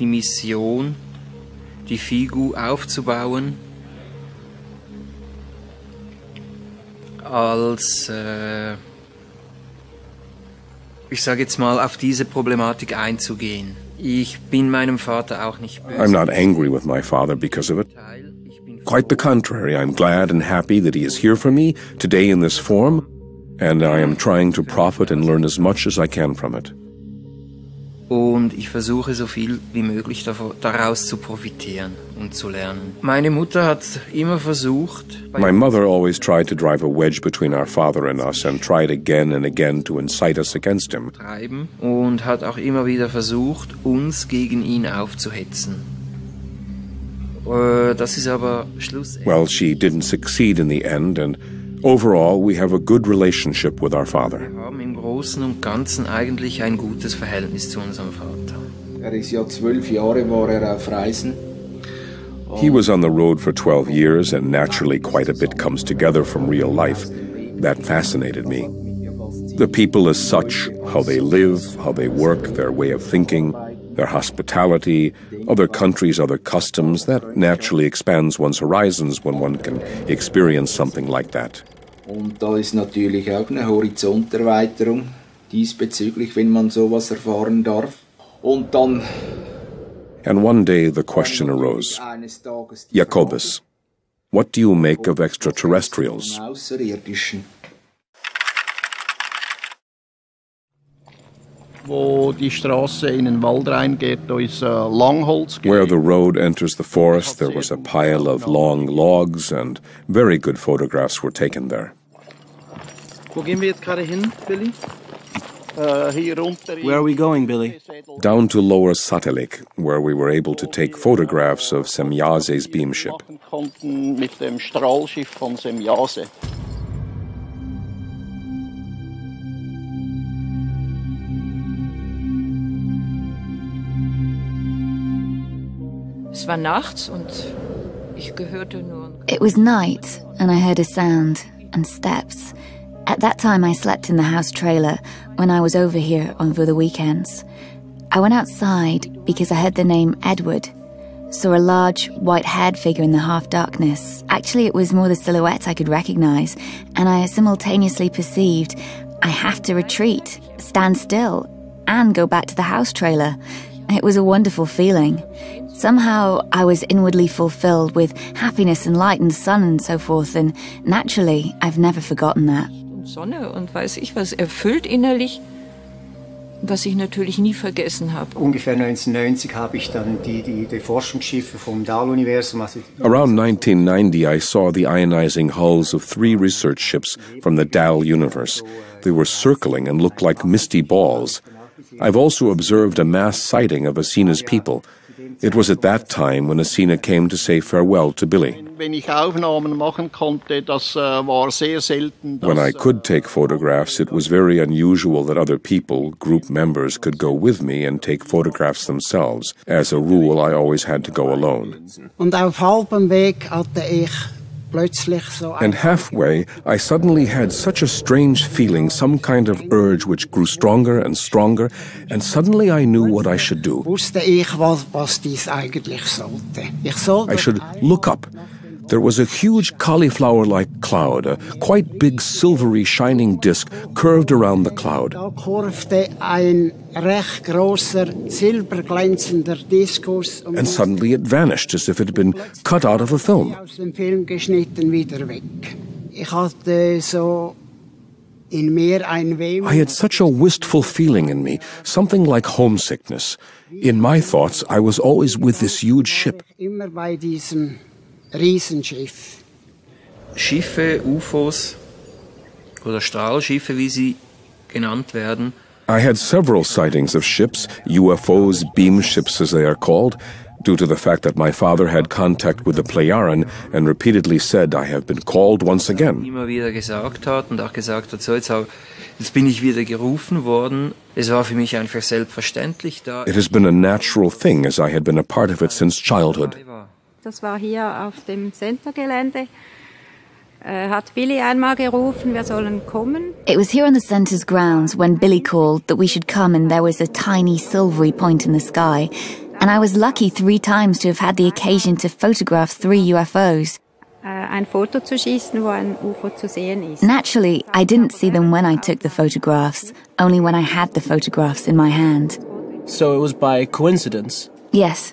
Die Mission, die Figu aufzubauen, als, ich sage jetzt mal, auf diese Problematik einzugehen. Ich bin meinem Vater auch nicht böse. I'm not angry with my father because of it. Quite the contrary, I'm glad and happy that he is here for me today in this form, and I am trying to profit and learn as much as I can from it. Und ich versuche so viel wie möglich daraus zu profitieren und zu lernen. Meine Mutter hat immer versucht... My mother always tried to drive a wedge between our father and us and tried again and again to incite us against him. Und hat auch immer wieder versucht, uns gegen ihn aufzuhetzen. Das ist aber schlussendlich... Well, she didn't succeed in the end, and overall we have a good relationship with our father. Wir haben im Großen und Ganzen eigentlich ein gutes Verhältnis zu unserem Vater. Ist ja 12 Jahre war auf Reisen. He was on the road for 12 years, and naturally quite a bit comes together from real life. That fascinated me. The people as such, how they live, how they work, their way of thinking, their hospitality, other countries, other customs. That naturally expands one's horizons when one can experience something like that. Und da ist natürlich auch eine Horizonterweiterung diesbezüglich, wenn man sowas erfahren darf. Und dann And one day the question arose, Jacobus, what do you make of extraterrestrials? Wo die Straße in den Wald reingeht, da ist Langholz. Where the road enters the forest, there was a pile of long logs, and very good photographs were taken there. Wo gehen wir jetzt gerade hin, Billy? Where are we going, Billy? Down to Lower Satelik, where we were able to take photographs of Semjase's beam ship. Mit dem Strahlschiff von Semjase. Es war nachts und ich hörte nur. It was night, and I heard a sound and steps. At that time, I slept in the house trailer when I was over here over the weekends. I went outside because I heard the name Edward, saw a large, white-haired figure in the half-darkness. Actually, it was more the silhouette I could recognize, and I simultaneously perceived I have to retreat, stand still, and go back to the house trailer. It was a wonderful feeling. Somehow I was inwardly fulfilled with happiness and light and sun and so forth, and naturally, I've never forgotten that. Sonne und weiß ich was, erfüllt innerlich, was ich natürlich nie vergessen habe. Ungefähr 1990 habe ich dann die Forschungsschiffe vom Dahl-Universum. Around 1990, I saw the ionizing hulls of 3 research ships from the Dahl universe. They were circling and looked like misty balls. I've also observed a mass sighting of Asina's people. It was at that time when Asina came to say farewell to Billy. Wenn ich Aufnahmen machen konnte, das war sehr selten. When I could take photographs, it was very unusual that other people, group members, could go with me and take photographs themselves. As a rule, I always had to go alone. Und auf halbem Weg hatte ich plötzlich so. And halfway, I suddenly had such a strange feeling, some kind of urge which grew stronger and stronger, and suddenly I knew what I should do. Wusste ich, was dies eigentlich sollte. I should look up. There was a huge cauliflower-like cloud, a quite big silvery shining disk curved around the cloud. Da kurvte ein recht großer silberglänzender Diskus. And suddenly it vanished as if it had been cut out of a film. Aus dem Film geschnitten wieder weg. Ich hatte so in mir ein Wehmut. I had such a wistful feeling in me, something like homesickness. In my thoughts, I was always with this huge ship. Immer bei diesem Riesenschiff. Schiffe, UFOs oder Strahlschiffe, wie sie genannt werden. I had several sightings of ships, UFOs, beam ships as they are called, due to the fact that my father had contact with the Plejaren and repeatedly said, I have been called once again. Immer wieder gesagt hat und auch gesagt hat, so jetzt bin ich wieder gerufen worden. Es war für mich einfach selbstverständlich da. It has been a natural thing as I had been a part of it since childhood. Das war hier auf dem Centergelände. Hat Billy einmal gerufen, wir sollen kommen. It was here on the center's grounds when Billy called that we should come, and there was a tiny silvery point in the sky. And I was lucky 3 times to have had the occasion to photograph 3 UFOs. Ein Foto zu schießen, wo ein UFO zu sehen ist. Naturally, I didn't see them when I took the photographs, only when I had the photographs in my hand. So it was by coincidence? Yes.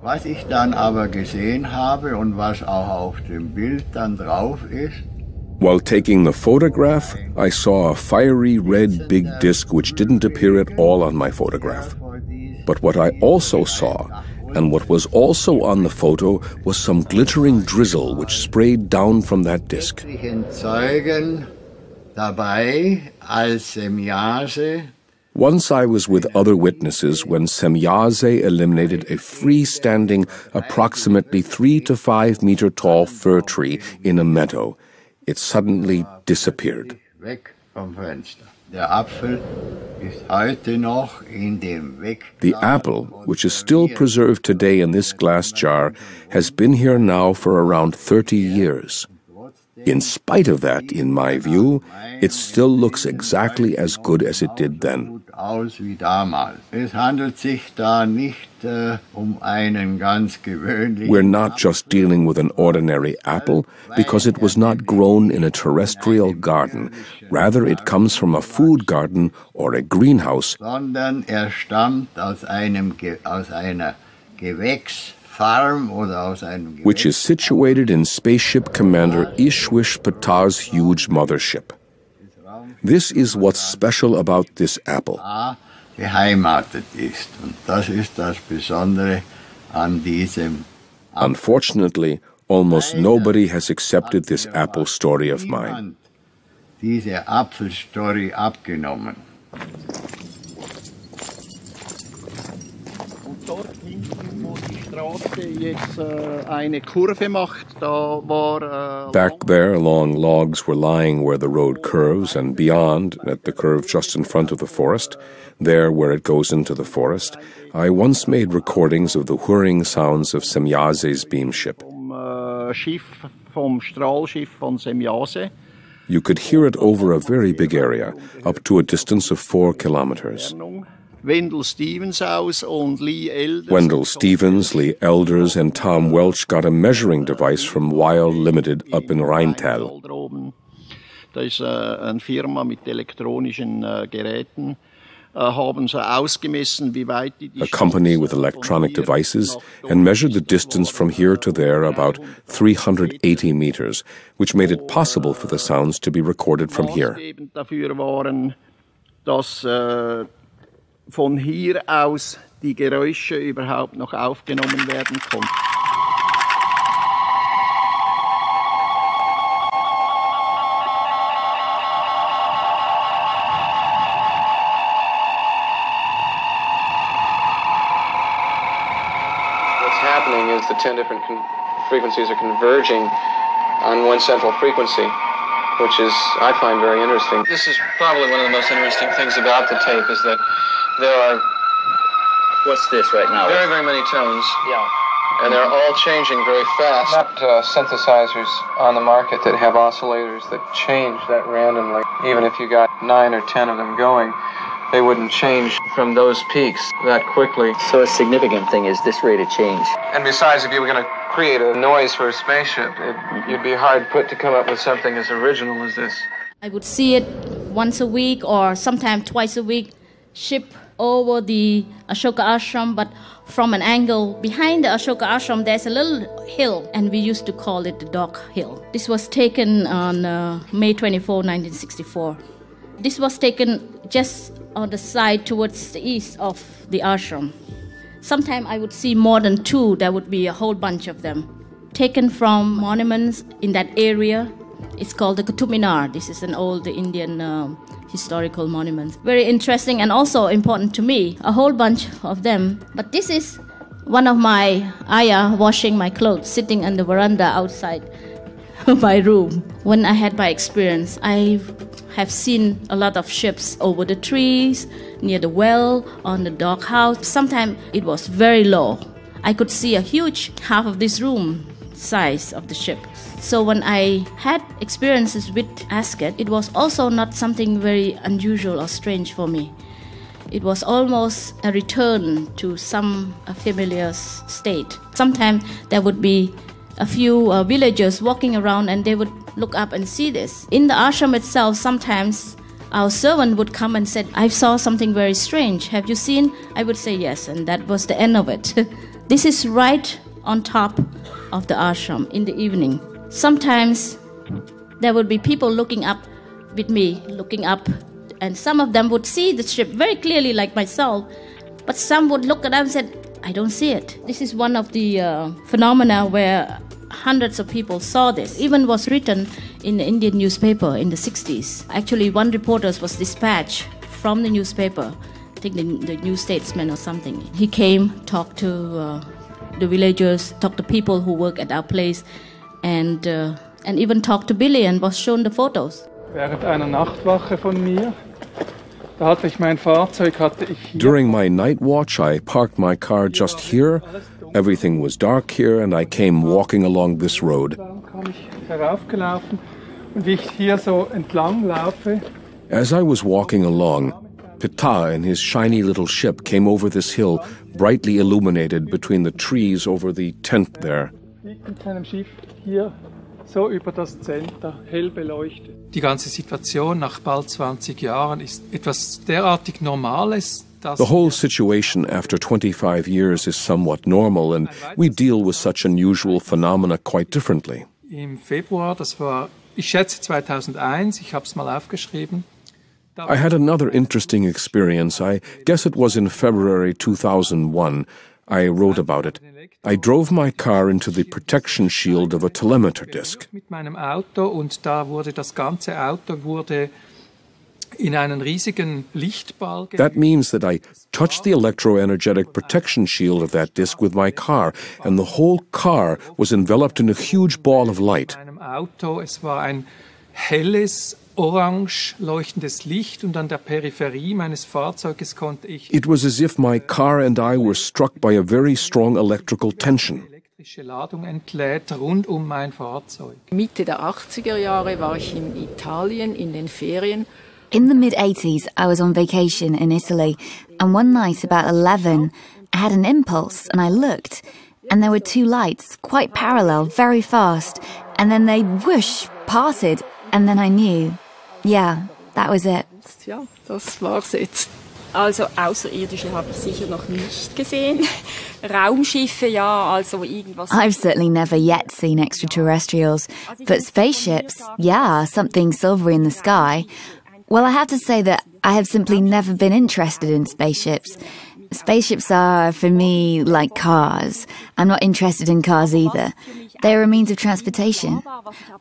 Was ich dann aber gesehen habe und was auch auf dem Bild dann drauf ist. While taking the photograph, I saw a fiery red big disc which didn't appear at all on my photograph. But what I also saw, and what was also on the photo, was some glittering drizzle which sprayed down from that disc. Zeugen dabei, als Semjase. Once I was with other witnesses when Semjase eliminated a freestanding, approximately 3 to 5 meter tall fir tree in a meadow. It suddenly disappeared. Weg vom Fenster. Der Apfel ist heute noch in dem Weg. The apple, which is still preserved today in this glass jar, has been here now for around 30 years. In spite of that, in my view, it still looks exactly as good as it did then. We're not just dealing with an ordinary apple because it was not grown in a terrestrial garden. Rather, it comes from a food garden or a greenhouse, which is situated in Spaceship Commander Ishwish Patar's huge mothership. This is what's special about this apple. Unfortunately, almost nobody has accepted this apple story of mine. Diese Apfelstory abgenommen. Und dort hinten, wo die Straße jetzt eine Kurve macht, da war... Back there, long logs were lying where the road curves, and beyond, at the curve just in front of the forest, there where it goes into the forest, I once made recordings of the whirring sounds of Semjase's beamship. Vom Strahlschiff von Semjase. You could hear it over a very big area, up to a distance of 4 kilometers. Wendell Stevens, Lee Elders, and Tom Welch got a measuring device from Weil Limited up in Rheintal. Da ist eine Firma mit elektronischen Geräten. Haben sie ausgemessen, wie weit die a company with electronic devices, and measured the distance from here to there about 380 meters, which made it possible for the sounds to be recorded from here. Dafür waren, dass von hier aus die Geräusche überhaupt noch aufgenommen werden konnten. Is the 10 different frequencies are converging on one central frequency, which is, I find, very interesting. This is probably one of the most interesting things about the tape is that there are... What's this right now? Very, very many tones. Yeah. And they're all changing very fast. Not synthesizers on the market that have oscillators that change that randomly. Even if you got 9 or 10 of them going, they wouldn't change from those peaks that quickly. So a significant thing is this rate of change. And besides, if you were going to create a noise for a spaceship, you'd be hard put to come up with something as original as this. I would see it once a week or sometimes twice a week, ship over the Ashoka Ashram, but from an angle behind the Ashoka Ashram, there's a little hill, and we used to call it the Dog Hill. This was taken on May 24, 1964. This was taken just on the side towards the east of the ashram. Sometimes I would see more than 2. There would be a whole bunch of them. Taken from monuments in that area. It's called the Qutub Minar. This is an old Indian historical monument. Very interesting and also important to me. A whole bunch of them. But this is one of my ayah washing my clothes, sitting on the veranda outside my room. When I had my experience, I have seen a lot of ships over the trees, near the well, on the doghouse. Sometimes it was very low. I could see a huge half of this room size of the ship. So when I had experiences with Ascot, it was also not something very unusual or strange for me. It was almost a return to some familiar state. Sometimes there would be a few villagers walking around and they would look up and see this. In the ashram itself, sometimes our servant would come and said, I saw something very strange. Have you seen? I would say yes, and that was the end of it. This is right on top of the ashram in the evening. Sometimes there would be people looking up with me, looking up, and some of them would see the ship very clearly like myself, but some would look at them and said, I don't see it. This is one of the phenomena where hundreds of people saw this. Even was written in the Indian newspaper in the 60s. Actually, one reporter was dispatched from the newspaper, I think the New Statesman or something. He came, talked to the villagers, talked to people who work at our place, and even talked to Billy and was shown the photos. Während einer Nachtwache von mir, da hatte ich mein Fahrzeug, During my night watch, I parked my car just here. Everything was dark here, and I came walking along this road. Kam ich heraufgelaufen Und wie ich hier so entlang laufe. As I was walking along, Ptah and his shiny little ship came over this hill, brightly illuminated between the trees over the tent there. Mit seinem Schiff hier so über das Center, hell beleuchtet. Die ganze Situation nach bald 20 Jahren ist etwas derartig Normales. The whole situation after 25 years is somewhat normal, and we deal with such unusual phenomena quite differently. Im Februar, das war, ich schätze 2001, ich habe es mal aufgeschrieben. I had another interesting experience. I guess it was in February 2001. I wrote about it. I drove my car into the protection shield of a telemeter disc. Mit meinem Auto und da wurde das ganze Auto in einen riesigen Lichtball. That means that I touched the electroenergetic protection shield of that disc with my car, and the whole car was enveloped in a huge ball of light. In meinem Auto, es war ein helles, orange leuchtendes Licht und an der Peripherie meines Fahrzeuges konnte ich... It was as if my car and I were struck by a very strong electrical tension. Elektrische Ladung entlädt rund um mein Fahrzeug. Mitte der 80er Jahre war ich in Italien in den Ferien. In the mid-80s, I was on vacation in Italy, and one night about 11, I had an impulse and I looked, and there were two lights, quite parallel, very fast, and then they whoosh, parted, and then I knew. Yeah, that was it. Ja, das war's jetzt. Also Außerirdische habe ich sicher noch nicht gesehen. Raumschiffe, ja, also irgendwas. I've certainly never yet seen extraterrestrials, but spaceships, yeah, something silvery in the sky. Well, I have to say that I have simply never been interested in spaceships. Spaceships are, for me, like cars. I'm not interested in cars either. They are a means of transportation.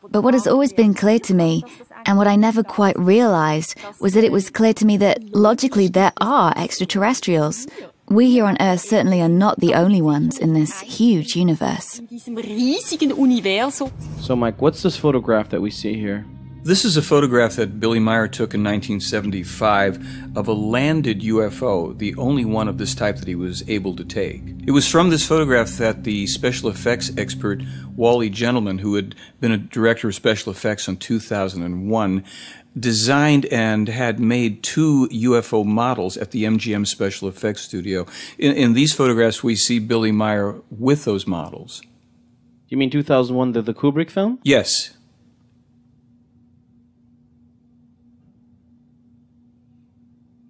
But what has always been clear to me, and what I never quite realized, was that it was clear to me that, logically, there are extraterrestrials. We here on Earth certainly are not the only ones in this huge universe. So, Mike, what's this photograph that we see here? This is a photograph that Billy Meier took in 1975 of a landed UFO, the only one of this type that he was able to take. It was from this photograph that the special effects expert Wally Gentleman, who had been a director of special effects in 2001, designed and had made 2 UFO models at the MGM Special Effects Studio. In these photographs, we see Billy Meier with those models. You mean 2001, the Kubrick film? Yes.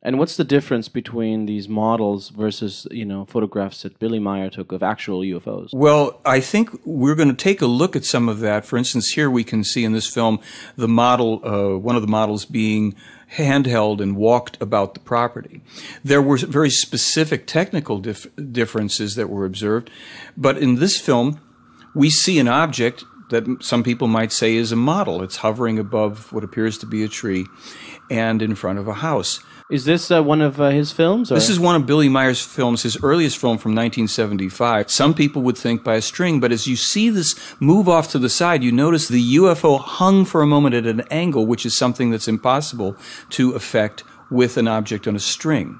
And what's the difference between these models versus, photographs that Billy Meier took of actual UFOs? Well, I think we're going to take a look at some of that. For instance, here we can see in this film the model, one of the models being handheld and walked about the property. There were very specific technical differences that were observed, but in this film, we see an object that some people might say is a model. It's hovering above what appears to be a tree and in front of a house. Is this one of his films? Or? This is one of Billy Meier's films, his earliest film from 1975. Some people would think by a string, but as you see this move off to the side, you notice the UFO hung for a moment at an angle, which is something that's impossible to effect with an object on a string.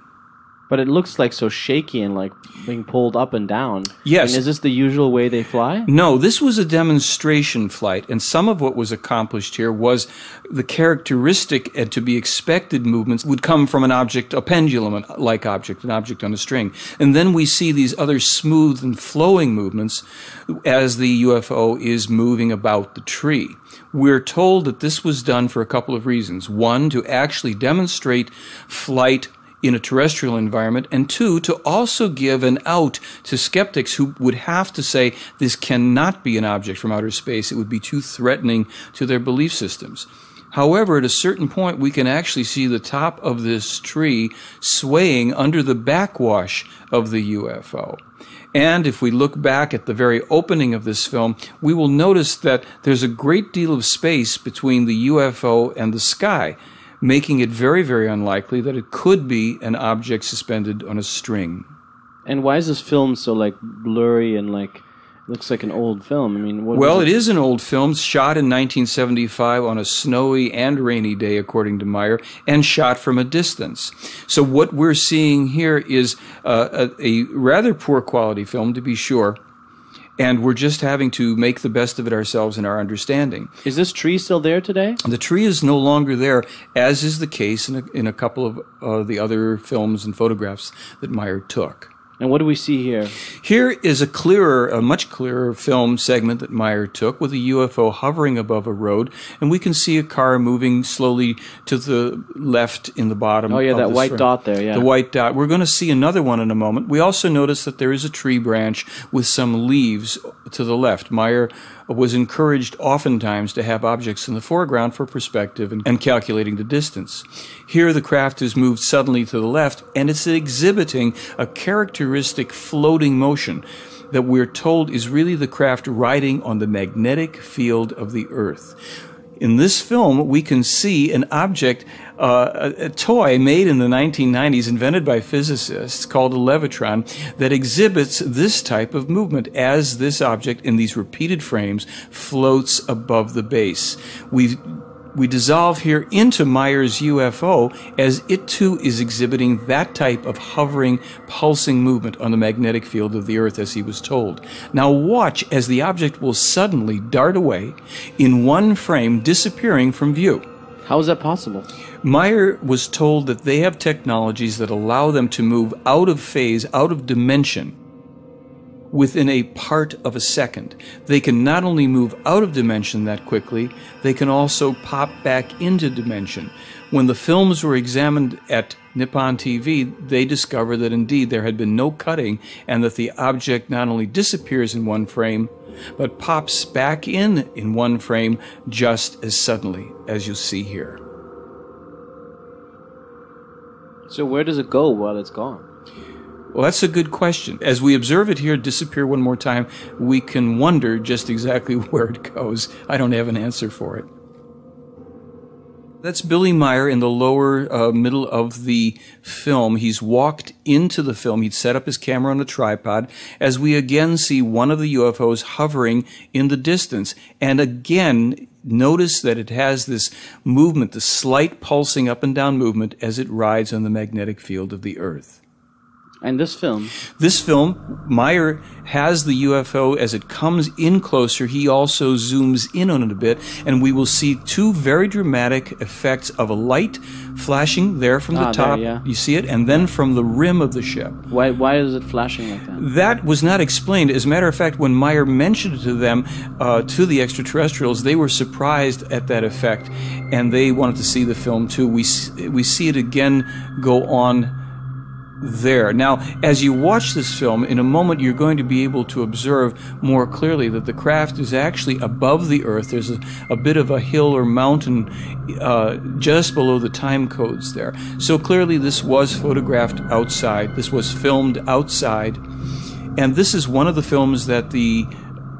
But it looks like so shaky and like being pulled up and down. Yes. Is this the usual way they fly? No, this was a demonstration flight, and some of what was accomplished here was the characteristic and to be expected movements would come from an object, a pendulum-like object, an object on a string. And then we see these other smooth and flowing movements as the UFO is moving about the tree. We're told that this was done for a couple of reasons. One, to actually demonstrate flight in a terrestrial environment, and 2, to also give an out to skeptics who would have to say this cannot be an object from outer space. It would be too threatening to their belief systems. However, at a certain point, we can actually see the top of this tree swaying under the backwash of the UFO. And if we look back at the very opening of this film, we will notice that there's a great deal of space between the UFO and the sky, making it very, very unlikely that it could be an object suspended on a string. And why is this film so blurry and looks like an old film? I mean, it is an old film, shot in 1975 on a snowy and rainy day, according to Meier, and shot from a distance. So what we're seeing here is a rather poor quality film, to be sure. And we're just having to make the best of it ourselves in our understanding. Is this tree still there today? The tree is no longer there, as is the case in a couple of the other films and photographs that Meyer took. And what do we see here? Here is a much clearer film segment that Meyer took with a UFO hovering above a road, and we can see a car moving slowly to the left in the bottom. Oh yeah, that white dot there, yeah. The white dot. We're going to see another one in a moment. We also notice that there is a tree branch with some leaves to the left. Meyer was encouraged oftentimes to have objects in the foreground for perspective and calculating the distance. Here the craft is moved suddenly to the left, and it's exhibiting a characteristic floating motion that we're told is really the craft riding on the magnetic field of the Earth. In this film, we can see an object, a toy made in the 1990s, invented by physicists, called a levitron, that exhibits this type of movement as this object in these repeated frames floats above the base. We dissolve here into Meyer's UFO as it too is exhibiting that type of hovering, pulsing movement on the magnetic field of the Earth as he was told. Now watch as the object will suddenly dart away in one frame, disappearing from view. How is that possible? Meyer was told that they have technologies that allow them to move out of phase, out of dimension, within a part of a second. They can not only move out of dimension that quickly, they can also pop back into dimension. When the films were examined at Nippon TV, they discovered that indeed there had been no cutting and that the object not only disappears in one frame, but pops back in one frame just as suddenly as you see here. So where does it go while it's gone? Well, that's a good question. As we observe it here disappear one more time, we can wonder just exactly where it goes. I don't have an answer for it. That's Billy Meier in the lower middle of the film. He's walked into the film. He'd set up his camera on a tripod as we again see one of the UFOs hovering in the distance. And again, notice that it has this movement, the slight pulsing up and down movement as it rides on the magnetic field of the Earth. And this film? This film, Meyer has the UFO as it comes in closer. He also zooms in on it a bit, and we will see two very dramatic effects of a light flashing there from the top. There, yeah. You see it? And then from the rim of the ship. Why is it flashing like that? That was not explained. As a matter of fact, when Meyer mentioned it to them, to the extraterrestrials, they were surprised at that effect, and they wanted to see the film too. We see it again go on there. Now, as you watch this film, in a moment you're going to be able to observe more clearly that the craft is actually above the Earth. There's a bit of a hill or mountain just below the time codes there. So clearly this was photographed outside. This was filmed outside. And this is one of the films that the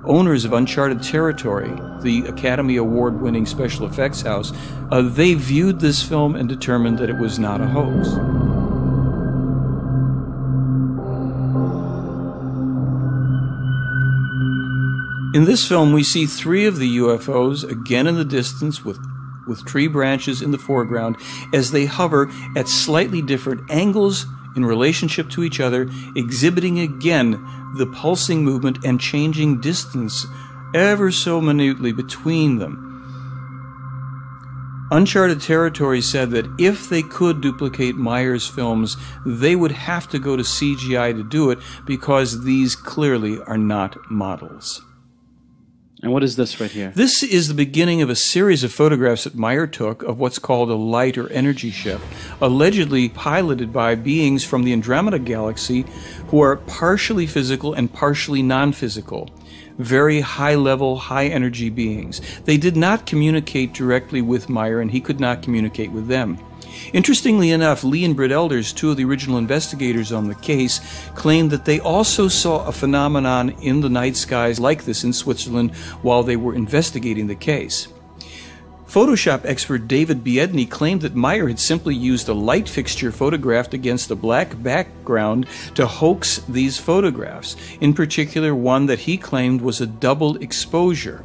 owners of Uncharted Territory, the Academy Award-winning special effects house, they viewed this film and determined that it was not a hoax. In this film, we see three of the UFOs, again in the distance with tree branches in the foreground, as they hover at slightly different angles in relationship to each other, exhibiting again the pulsing movement and changing distance ever so minutely between them. Uncharted Territory said that if they could duplicate Meyer's films, they would have to go to CGI to do it because these clearly are not models. And what is this right here? This is the beginning of a series of photographs that Meyer took of what's called a light or energy ship, allegedly piloted by beings from the Andromeda Galaxy who are partially physical and partially non-physical. Very high-level, high-energy beings. They did not communicate directly with Meyer, and he could not communicate with them. Interestingly enough, Lee and Britt Elders, two of the original investigators on the case, claimed that they also saw a phenomenon in the night skies like this in Switzerland while they were investigating the case. Photoshop expert David Biedny claimed that Meyer had simply used a light fixture photographed against a black background to hoax these photographs, in particular one that he claimed was a double exposure.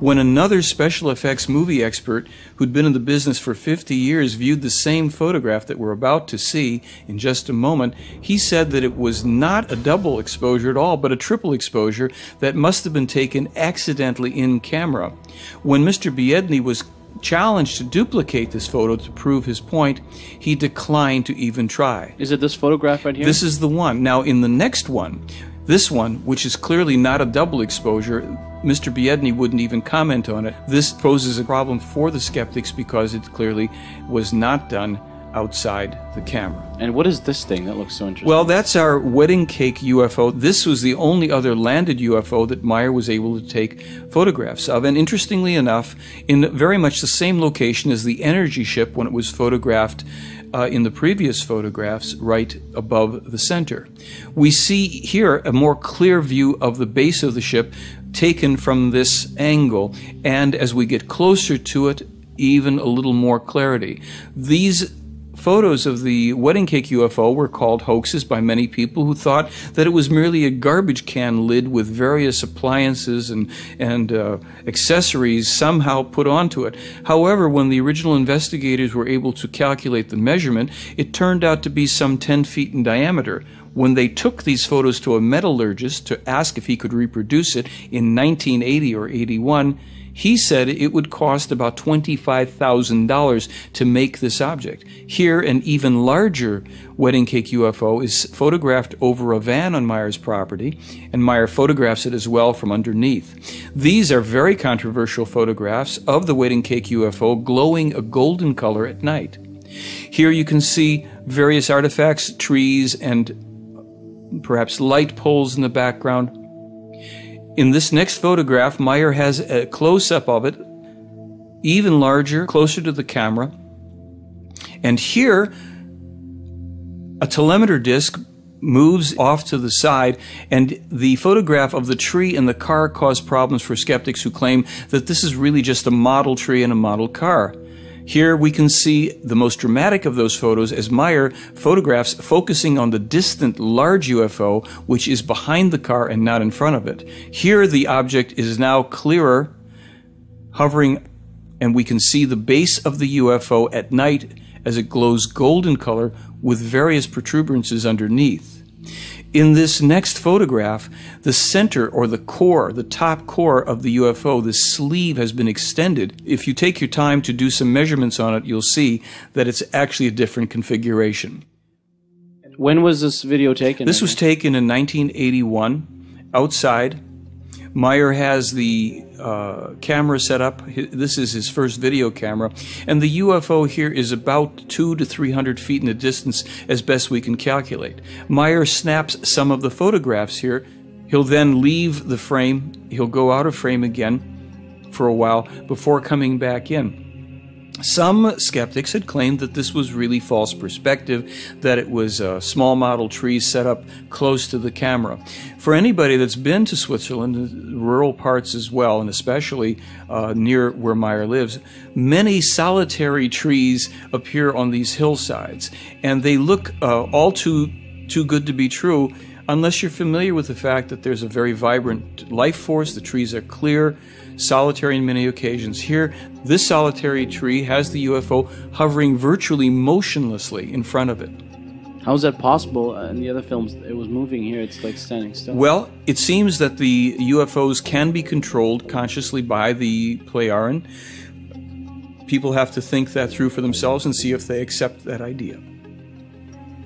When another special effects movie expert who'd been in the business for 50 years viewed the same photograph that we're about to see in just a moment, he said that it was not a double exposure at all, but a triple exposure that must have been taken accidentally in camera. When Mr. Biedny was challenged to duplicate this photo to prove his point, he declined to even try. Is it this photograph right here? This is the one. Now, in the next one, this one, which is clearly not a double exposure, Mr. Biedny wouldn't even comment on it. This poses a problem for the skeptics because it clearly was not done outside the camera. And what is this thing that looks so interesting? Well, that's our wedding cake UFO. This was the only other landed UFO that Meyer was able to take photographs of. And interestingly enough, in very much the same location as the energy ship when it was photographed in the previous photographs, right above the center. We see here a more clear view of the base of the ship taken from this angle, and as we get closer to it, even a little more clarity. These photos of the wedding cake UFO were called hoaxes by many people who thought that it was merely a garbage can lid with various appliances and accessories somehow put onto it. However, when the original investigators were able to calculate the measurement, it turned out to be some 10 feet in diameter. When they took these photos to a metallurgist to ask if he could reproduce it in 1980 or 81, he said it would cost about $25,000 to make this object. Here, an even larger wedding cake UFO is photographed over a van on Meyer's property, and Meyer photographs it as well from underneath. These are very controversial photographs of the wedding cake UFO glowing a golden color at night. Here you can see various artifacts, trees, and perhaps light poles in the background. In this next photograph, Meyer has a close-up of it, even larger, closer to the camera. And here, a telemeter disc moves off to the side, and the photograph of the tree and the car caused problems for skeptics who claim that this is really just a model tree and a model car. Here we can see the most dramatic of those photos as Meyer photographs focusing on the distant large UFO, which is behind the car and not in front of it. Here the object is now clearer, hovering, and we can see the base of the UFO at night as it glows golden color with various protuberances underneath. In this next photograph, the center or the core, the top core of the UFO, the sleeve has been extended. If you take your time to do some measurements on it, you'll see that it's actually a different configuration. When was this video taken? This was taken in 1981, outside. Meyer has the camera set up. This is his first video camera. And the UFO here is about 200 to 300 feet in the distance as best we can calculate. Meyer snaps some of the photographs here. He'll then leave the frame. He'll go out of frame again for a while before coming back in. Some skeptics had claimed that this was really false perspective, that it was a small model tree set up close to the camera. For anybody that's been to Switzerland, rural parts as well, and especially near where Meyer lives, many solitary trees appear on these hillsides, and they look all too good to be true unless you're familiar with the fact that there's a very vibrant life force. The trees are clear, solitary in many occasions. Here, this solitary tree has the UFO hovering virtually motionlessly in front of it. How is that possible? In the other films, it was moving. Here, it's like standing still. Well, it seems that the UFOs can be controlled consciously by the Plejaren. People have to think that through for themselves and see if they accept that idea.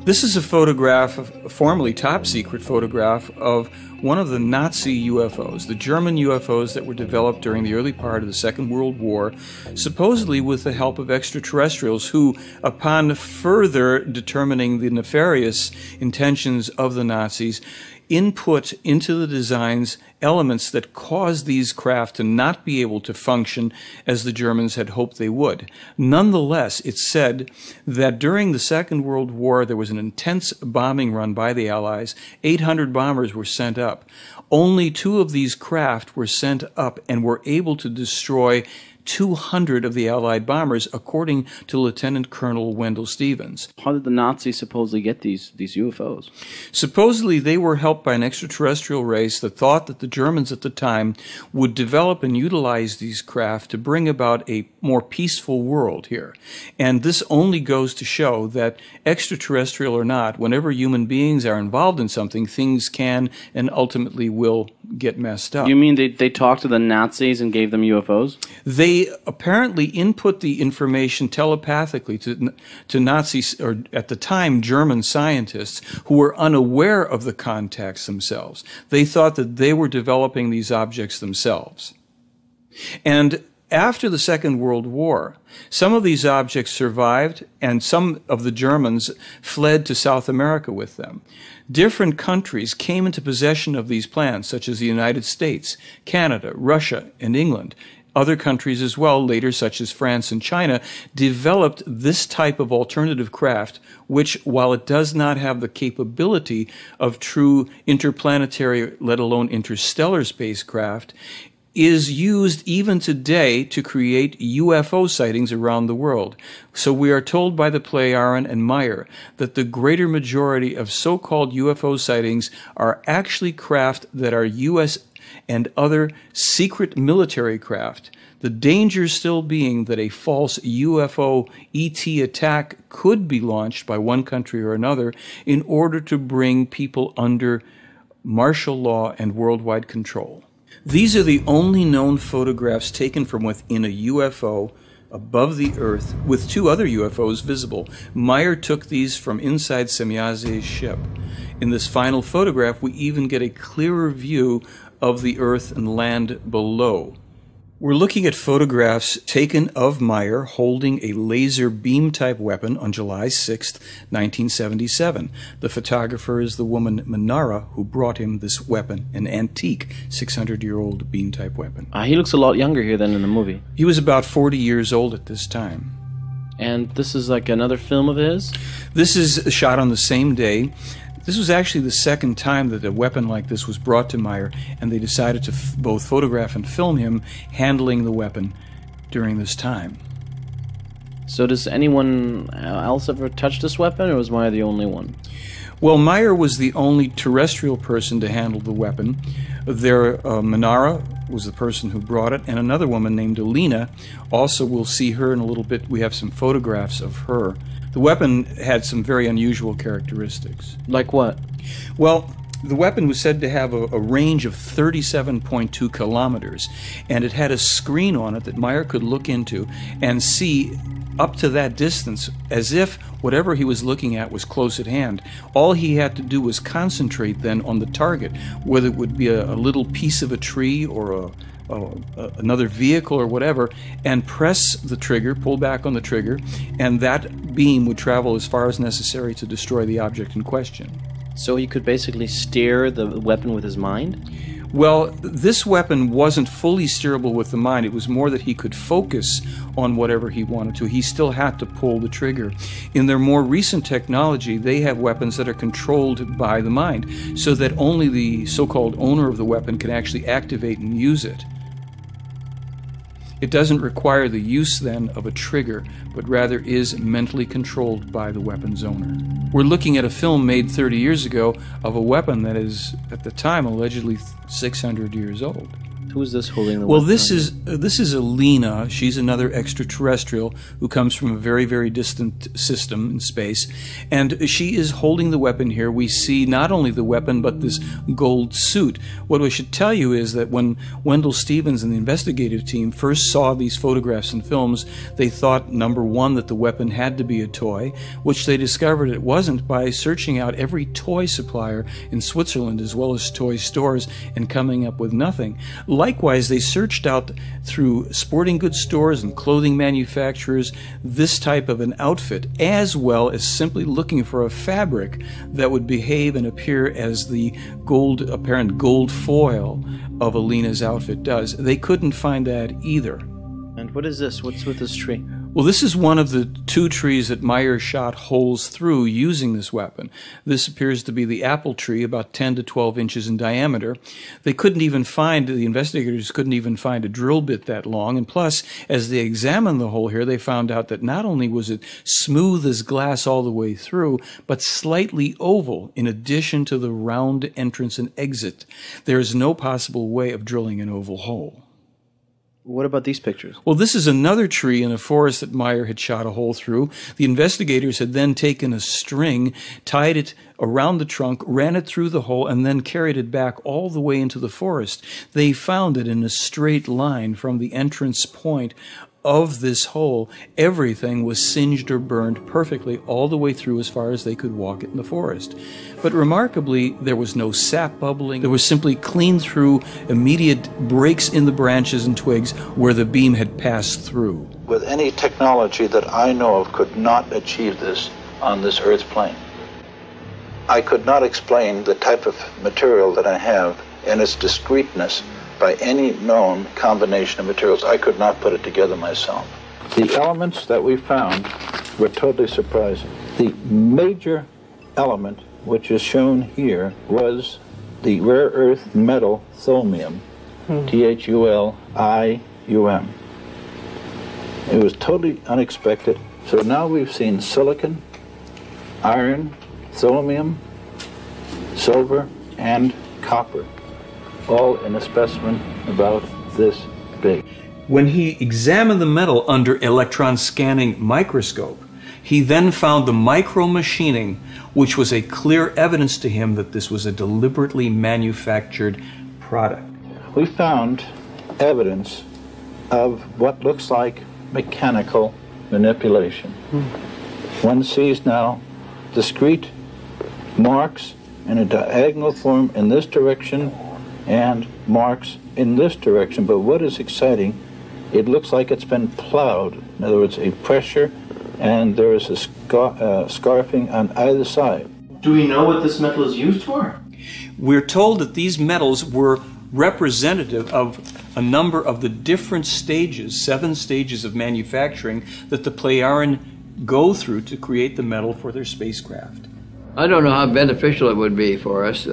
This is a photograph, a formerly top-secret photograph, of one of the Nazi UFOs, the German UFOs that were developed during the early part of the Second World War, supposedly with the help of extraterrestrials who, upon further determining the nefarious intentions of the Nazis, input into the designs elements that caused these craft to not be able to function as the Germans had hoped they would. Nonetheless, it's said that during the Second World War there was an intense bombing run by the Allies. 800 bombers were sent up. Only 2 of these craft were sent up and were able to destroy 200 of the Allied bombers, according to Lieutenant Colonel Wendell Stevens. How did the Nazis supposedly get these UFOs? Supposedly, they were helped by an extraterrestrial race that thought that the Germans at the time would develop and utilize these craft to bring about a more peaceful world here. And this only goes to show that, extraterrestrial or not, whenever human beings are involved in something, things can and ultimately will get messed up. You mean they talked to the Nazis and gave them UFOs? They apparently input the information telepathically to Nazis, or at the time German scientists, who were unaware of the contacts themselves. They thought that they were developing these objects themselves. And after the Second World War, some of these objects survived, and some of the Germans fled to South America with them. Different countries came into possession of these plans, such as the United States, Canada, Russia, and England. Other countries as well, later, such as France and China, developed this type of alternative craft, which, while it does not have the capability of true interplanetary, let alone interstellar spacecraft, is used even today to create UFO sightings around the world. So we are told by the play Aaron and Meyer that the greater majority of so-called UFO sightings are actually craft that are U.S. and other secret military craft. The danger still being that a false UFO ET attack could be launched by one country or another in order to bring people under martial law and worldwide control. These are the only known photographs taken from within a UFO above the Earth, with two other UFOs visible. Meyer took these from inside Semyaze's ship. In this final photograph, we even get a clearer view of the Earth and land below. We're looking at photographs taken of Meyer holding a laser beam-type weapon on July 6, 1977. The photographer is the woman Manara, who brought him this weapon, an antique 600-year-old beam-type weapon. He looks a lot younger here than in the movie. He was about 40 years old at this time. And this is like another film of his? This is shot on the same day. This was actually the second time that a weapon like this was brought to Meyer, and they decided to both photograph and film him handling the weapon during this time. So does anyone else ever touch this weapon, or was Meyer the only one? Well, Meyer was the only terrestrial person to handle the weapon. Manara was the person who brought it, and another woman named Alina. Also, we'll see her in a little bit. We have some photographs of her. The weapon had some very unusual characteristics. Like what? Well, the weapon was said to have a range of 37.2 kilometers, and it had a screen on it that Meyer could look into and see up to that distance, as if whatever he was looking at was close at hand. All he had to do was concentrate then on the target, whether it would be a little piece of a tree or another vehicle or whatever, and press the trigger, pull back on the trigger, and that beam would travel as far as necessary to destroy the object in question. So he could basically steer the weapon with his mind? Well, this weapon wasn't fully steerable with the mind. It was more that he could focus on whatever he wanted to. He still had to pull the trigger. In their more recent technology, they have weapons that are controlled by the mind, so that only the so-called owner of the weapon can actually activate and use it. It doesn't require the use then of a trigger, but rather is mentally controlled by the weapon's owner. We're looking at a film made 30 years ago of a weapon that is, at the time, allegedly 600 years old. Who is this holding the Well, weapon? this is Alina. She's another extraterrestrial who comes from a very, very distant system in space. And she is holding the weapon here. We see not only the weapon, but this gold suit. What we should tell you is that when Wendell Stevens and the investigative team first saw these photographs and films, they thought, number one, that the weapon had to be a toy, which they discovered it wasn't by searching out every toy supplier in Switzerland as well as toy stores and coming up with nothing. Likewise, they searched out through sporting goods stores and clothing manufacturers this type of an outfit, as well as simply looking for a fabric that would behave and appear as the apparent gold foil of Alina's outfit does. They couldn't find that either. And what is this? What's with this tree? Well, this is one of the two trees that Meyer shot holes through using this weapon. This appears to be the apple tree, about 10 to 12 inches in diameter. The investigators couldn't even find a drill bit that long, and plus, as they examined the hole here, they found out that not only was it smooth as glass all the way through, but slightly oval in addition to the round entrance and exit. There is no possible way of drilling an oval hole. What about these pictures? Well, this is another tree in a forest that Meyer had shot a hole through. The investigators had then taken a string, tied it around the trunk, ran it through the hole, and then carried it back all the way into the forest. They found it in a straight line from the entrance point of this hole. Everything was singed or burned perfectly all the way through as far as they could walk it in the forest. But remarkably, there was no sap bubbling. There was simply clean through, immediate breaks in the branches and twigs where the beam had passed through. With any technology that I know of could not achieve this on this Earth's plane. I could not explain the type of material that I have and its discreteness by any known combination of materials. I could not put it together myself. The elements that we found were totally surprising. The major element, which is shown here, was the rare earth metal thulmium, Thulium. It was totally unexpected. So now we've seen silicon, iron, thulmium, silver, and copper, all in a specimen about this big. When he examined the metal under electron scanning microscope, he then found the micro-machining, which was a clear evidence to him that this was a deliberately manufactured product. We found evidence of what looks like mechanical manipulation. One sees now discrete marks in a diagonal form in this direction and marks in this direction. But what is exciting, it looks like it's been plowed. In other words, a pressure, and there is a scarfing on either side. Do we know what this metal is used for? We're told that these metals were representative of a number of the different stages, 7 stages of manufacturing that the Plejaren go through to create the metal for their spacecraft. I don't know how beneficial it would be for us.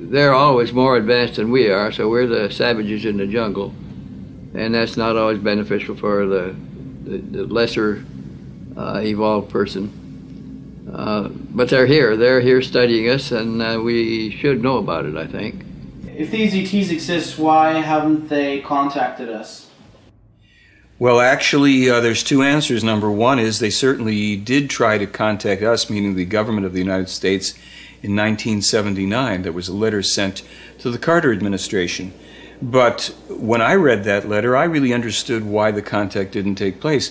They're always more advanced than we are, so we're the savages in the jungle, and that's not always beneficial for the lesser evolved person. But they're here studying us, and we should know about it, I think. If these ETs exist, why haven't they contacted us? Well, actually, there's 2 answers. Number one is they certainly did try to contact us, meaning the government of the United States, in 1979. There was a letter sent to the Carter administration. But when I read that letter, I really understood why the contact didn't take place.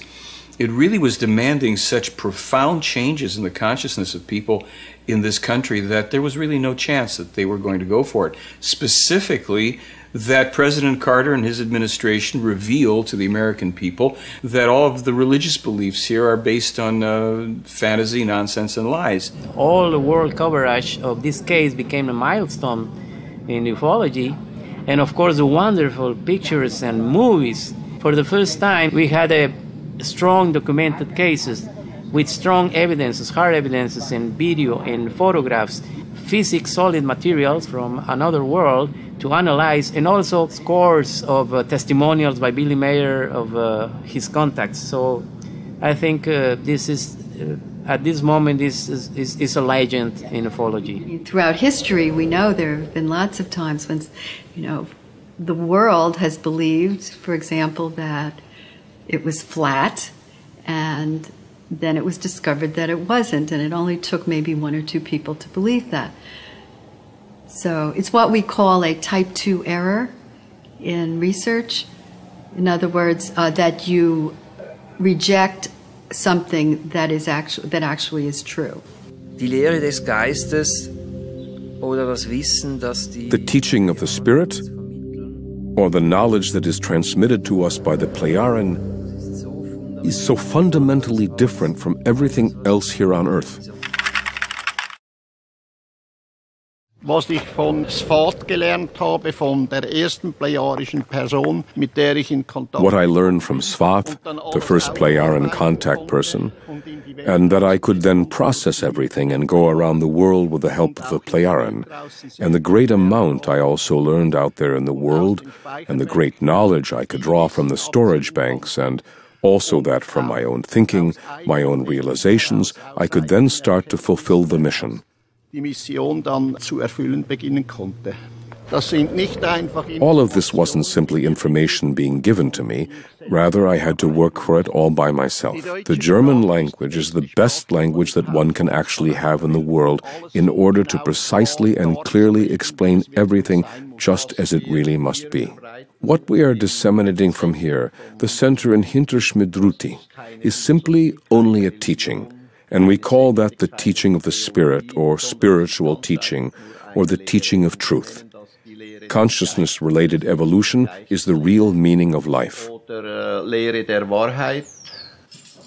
It really was demanding such profound changes in the consciousness of people in this country that there was really no chance that they were going to go for it. Specifically, that President Carter and his administration revealed to the American people that all of the religious beliefs here are based on fantasy, nonsense, and lies. All the world coverage of this case became a milestone in ufology. And of course, the wonderful pictures and movies. For the first time, we had a strong documented cases with strong evidences, hard evidences in video and photographs, physics, solid materials from another world to analyze, and also scores of testimonials by Billy Meier of his contacts. So I think this is, at this moment, this is a legend in ufology. Throughout history, we know there have been lots of times when, the world has believed, for example, that it was flat, and then it was discovered that it wasn't, and it only took maybe 1 or 2 people to believe that. So it's what we call a type 2 error in research. In other words, that you reject something that actually is true. Die Lehre des Geistes oder das Wissen, dass die The teaching of the Spirit, or the knowledge that is transmitted to us by the Plejaren, is so fundamentally different from everything else here on Earth. Was ich von Sfat gelernt habe, von der ersten plejadischen Person, mit der ich in Kontakt. What I learned from Svath, the first Plejaran contact person, and that I could then process everything and go around the world with the help of the Plejaran, and the great amount I also learned out there in the world, and the great knowledge I could draw from the storage banks, and also that from my own thinking, my own realizations, I could then start to fulfill the mission. Die Mission dann zu erfüllen beginnen konnte. Das sind nicht einfach. All of this wasn't simply information being given to me, rather I had to work for it all by myself. The German language is the best language that one can actually have in the world in order to precisely and clearly explain everything just as it really must be. What we are disseminating from here, the center in Hinterschmidruti, is simply only a teaching. And we call that the teaching of the Spirit, or spiritual teaching, or the teaching of truth. Consciousness-related evolution is the real meaning of life. Lehre der Wahrheit.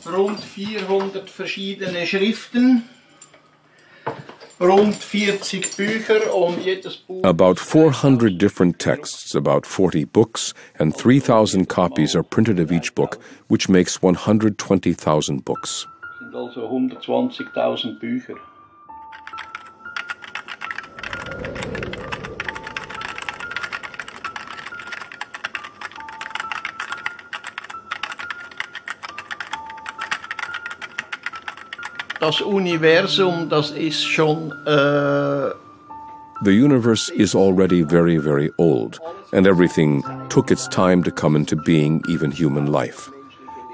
Rund 400 verschiedene Schriften, rund 40 Bücher und jedes Buch. About 400 different texts, about 40 books, and 3,000 copies are printed of each book, which makes 120,000 books. Also 120.000 Bücher. Das Universum, das ist schon. The universe is already very, very old, and everything took its time to come into being, even human life.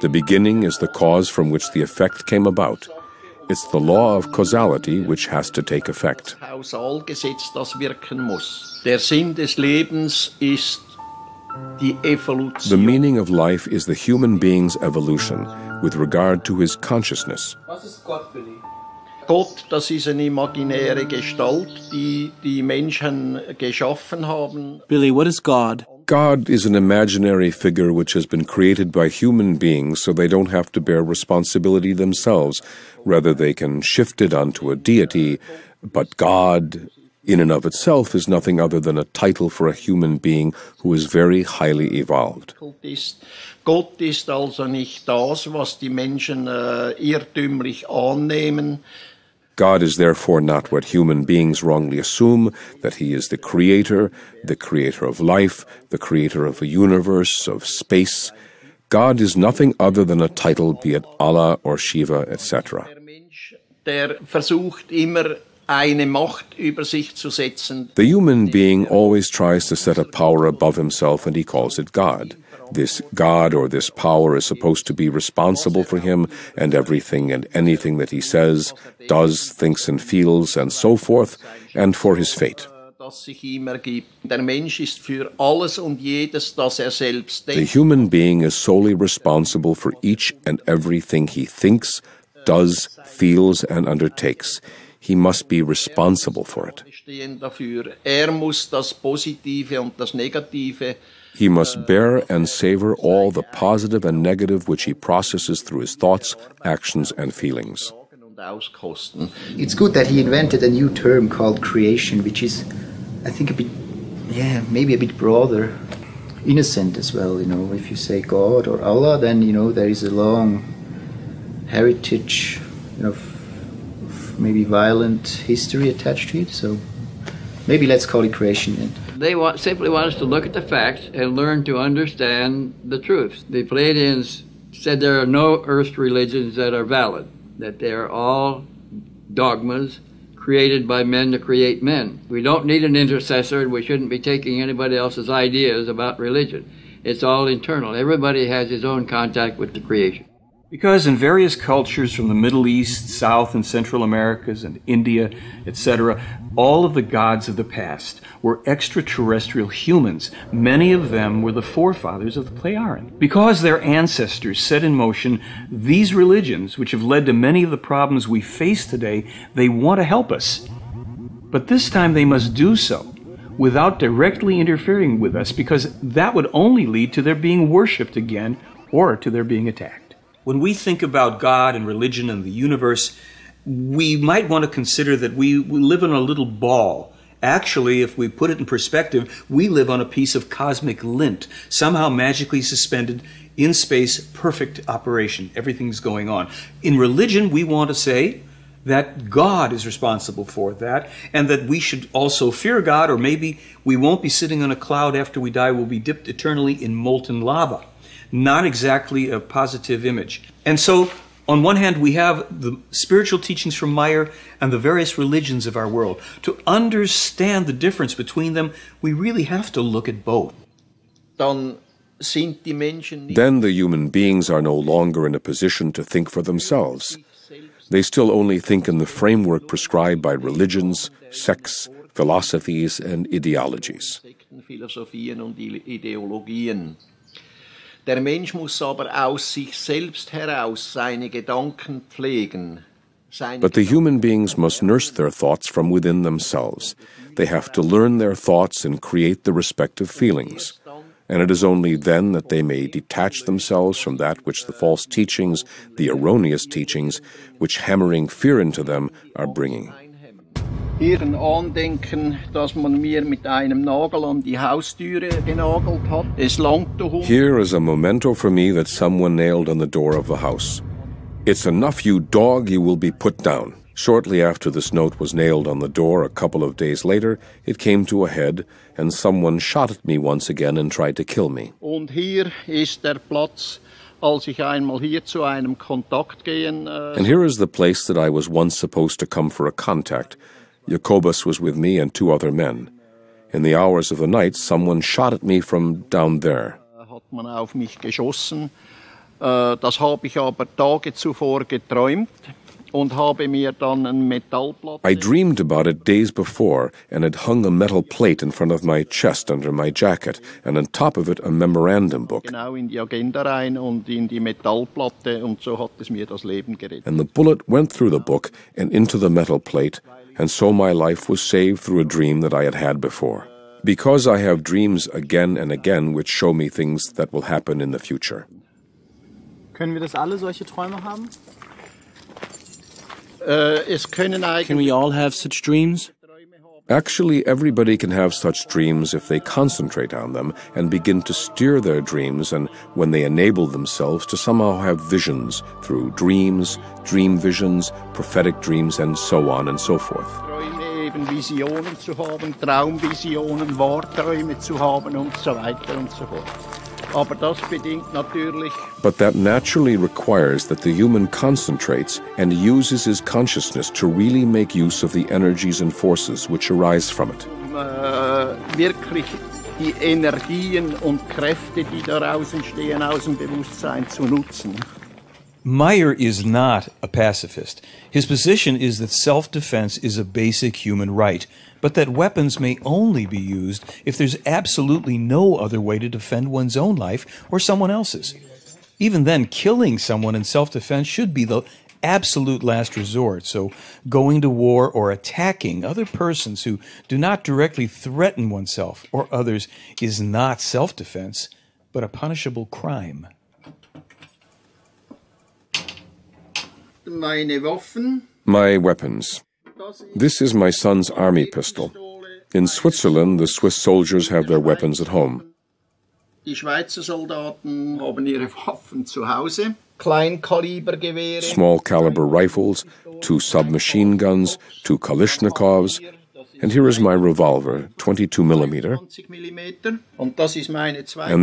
The beginning is the cause from which the effect came about. It's the law of causality which has to take effect. Kausalgesetz, das wirken muss. Der Sinn des Lebens ist die Evolution. The meaning of life is the human being's evolution with regard to his consciousness. Was ist Gott, Billy? Gott, das ist eine imaginäre Gestalt, die die Menschen geschaffen haben. Billy, what is God? God is an imaginary figure which has been created by human beings so they don't have to bear responsibility themselves. Rather, they can shift it onto a deity. But God, in and of itself, is nothing other than a title for a human being who is very highly evolved. Gott ist also nicht das, was die Menschen irrtümlich annehmen. God is therefore not what human beings wrongly assume, that he is the creator of life, the creator of a universe, of space. God is nothing other than a title, be it Allah or Shiva, etc. Der versucht immer eine Macht über sich zu setzen. The human being always tries to set a power above himself, and he calls it God. This God or this power is supposed to be responsible for him and everything and anything that he says, does, thinks and feels, and so forth, and for his fate. Der Mensch ist für alles und jedes, das selbst denkt. The human being is solely responsible for each and everything he thinks, does, feels, and undertakes. He must be responsible for it. Muss das Positive und das Negative. He must bear and savor all the positive and negative which he processes through his thoughts, actions, and feelings. It's good that he invented a new term called creation, which is, I think, maybe a bit broader, innocent as well. If you say God or Allah, then there is a long heritage, of maybe violent history attached to it. So maybe let's call it creation then. They simply want us to look at the facts and learn to understand the truth. The Pleiadians said there are no earth religions that are valid, that they are all dogmas created by men to create men. We don't need an intercessor, and we shouldn't be taking anybody else's ideas about religion. It's all internal. Everybody has his own contact with the creation. Because in various cultures from the Middle East, South and Central Americas, and India, etc., all of the gods of the past were extraterrestrial humans. Many of them were the forefathers of the Plejaran. Because their ancestors set in motion these religions, which have led to many of the problems we face today, they want to help us. But this time they must do so without directly interfering with us, because that would only lead to their being worshipped again or to their being attacked. When we think about God and religion and the universe, we might want to consider that we live in a little ball, Actually, if we put it in perspective, we live on a piece of cosmic lint, somehow magically suspended in space, perfect operation. Everything's going on. In religion, we want to say that God is responsible for that, and that we should also fear God, or maybe we won't be sitting on a cloud after we die, we'll be dipped eternally in molten lava. Not exactly a positive image. And so, on one hand, we have the spiritual teachings from Meyer and the various religions of our world. To understand the difference between them, we really have to look at both. Then the human beings are no longer in a position to think for themselves. They still only think in the framework prescribed by religions, sects, philosophies, and ideologies. Der Mensch muss aber aus sich selbst heraus seine Gedanken pflegen. But the human beings must nurse their thoughts from within themselves. They have to learn their thoughts and create the respective feelings. And it is only then that they may detach themselves from that which the false teachings, the erroneous teachings, which hammering fear into them, are bringing. Hier ein Andenken, dass man mir mit einem Nagel an die Haustüre genagelt hat. Es langt doch. Here is a memento for me that someone nailed on the door of the house. It's enough, you dog, you will be put down. Shortly after this note was nailed on the door, a couple of days later, it came to a head, and someone shot at me once again and tried to kill me. Und hier ist der Platz, als ich einmal hier zu einem Kontakt gehen. And here is the place that I was once supposed to come for a contact. Jacobus was with me and two other men. In the hours of the night, someone shot at me from down there. Hat man auf mich geschossen. Das habe ich aber Tage zuvor geträumt und habe mir dann ein Metallplatte. I dreamed about it days before and had hung a metal plate in front of my chest under my jacket, and on top of it a memorandum book. Genau in die Agenda rein und in die Metallplatte, und so hat es mir das Leben gerettet. And the bullet went through the book and into the metal plate. And so my life was saved through a dream that I had had before. Because I have dreams again and again which show me things that will happen in the future. Können wir das alle solche Träume haben? Can we all have such dreams? Actually, everybody can have such dreams if they concentrate on them and begin to steer their dreams, and when they enable themselves to somehow have visions through dreams, dream visions, prophetic dreams, and so on and so forth. Träume, eben Visionen zu haben, Traumvisionen, Wahrträume zu haben und so weiter und so fort. Aber das bedingt natürlich. But that naturally requires that the human concentrates and uses his consciousness to really make use of the energies and forces which arise from it. Wirklich die Energien und Kräfte, die daraus entstehen, aus dem Bewusstsein zu nutzen. Meyer is not a pacifist. His position is that self-defense is a basic human right, but that weapons may only be used if there's absolutely no other way to defend one's own life or someone else's. Even then, killing someone in self-defense should be the absolute last resort, so going to war or attacking other persons who do not directly threaten oneself or others is not self-defense, but a punishable crime. My weapons. This is my son's army pistol. In Switzerland, the Swiss soldiers have their weapons at home. Die Schweizer Soldaten haben ihre Waffen zu Hause. Kleinkalibergewehre. Small caliber rifles, 2 submachine guns, 2 Kalashnikovs, and here is my revolver, 22 millimeter. And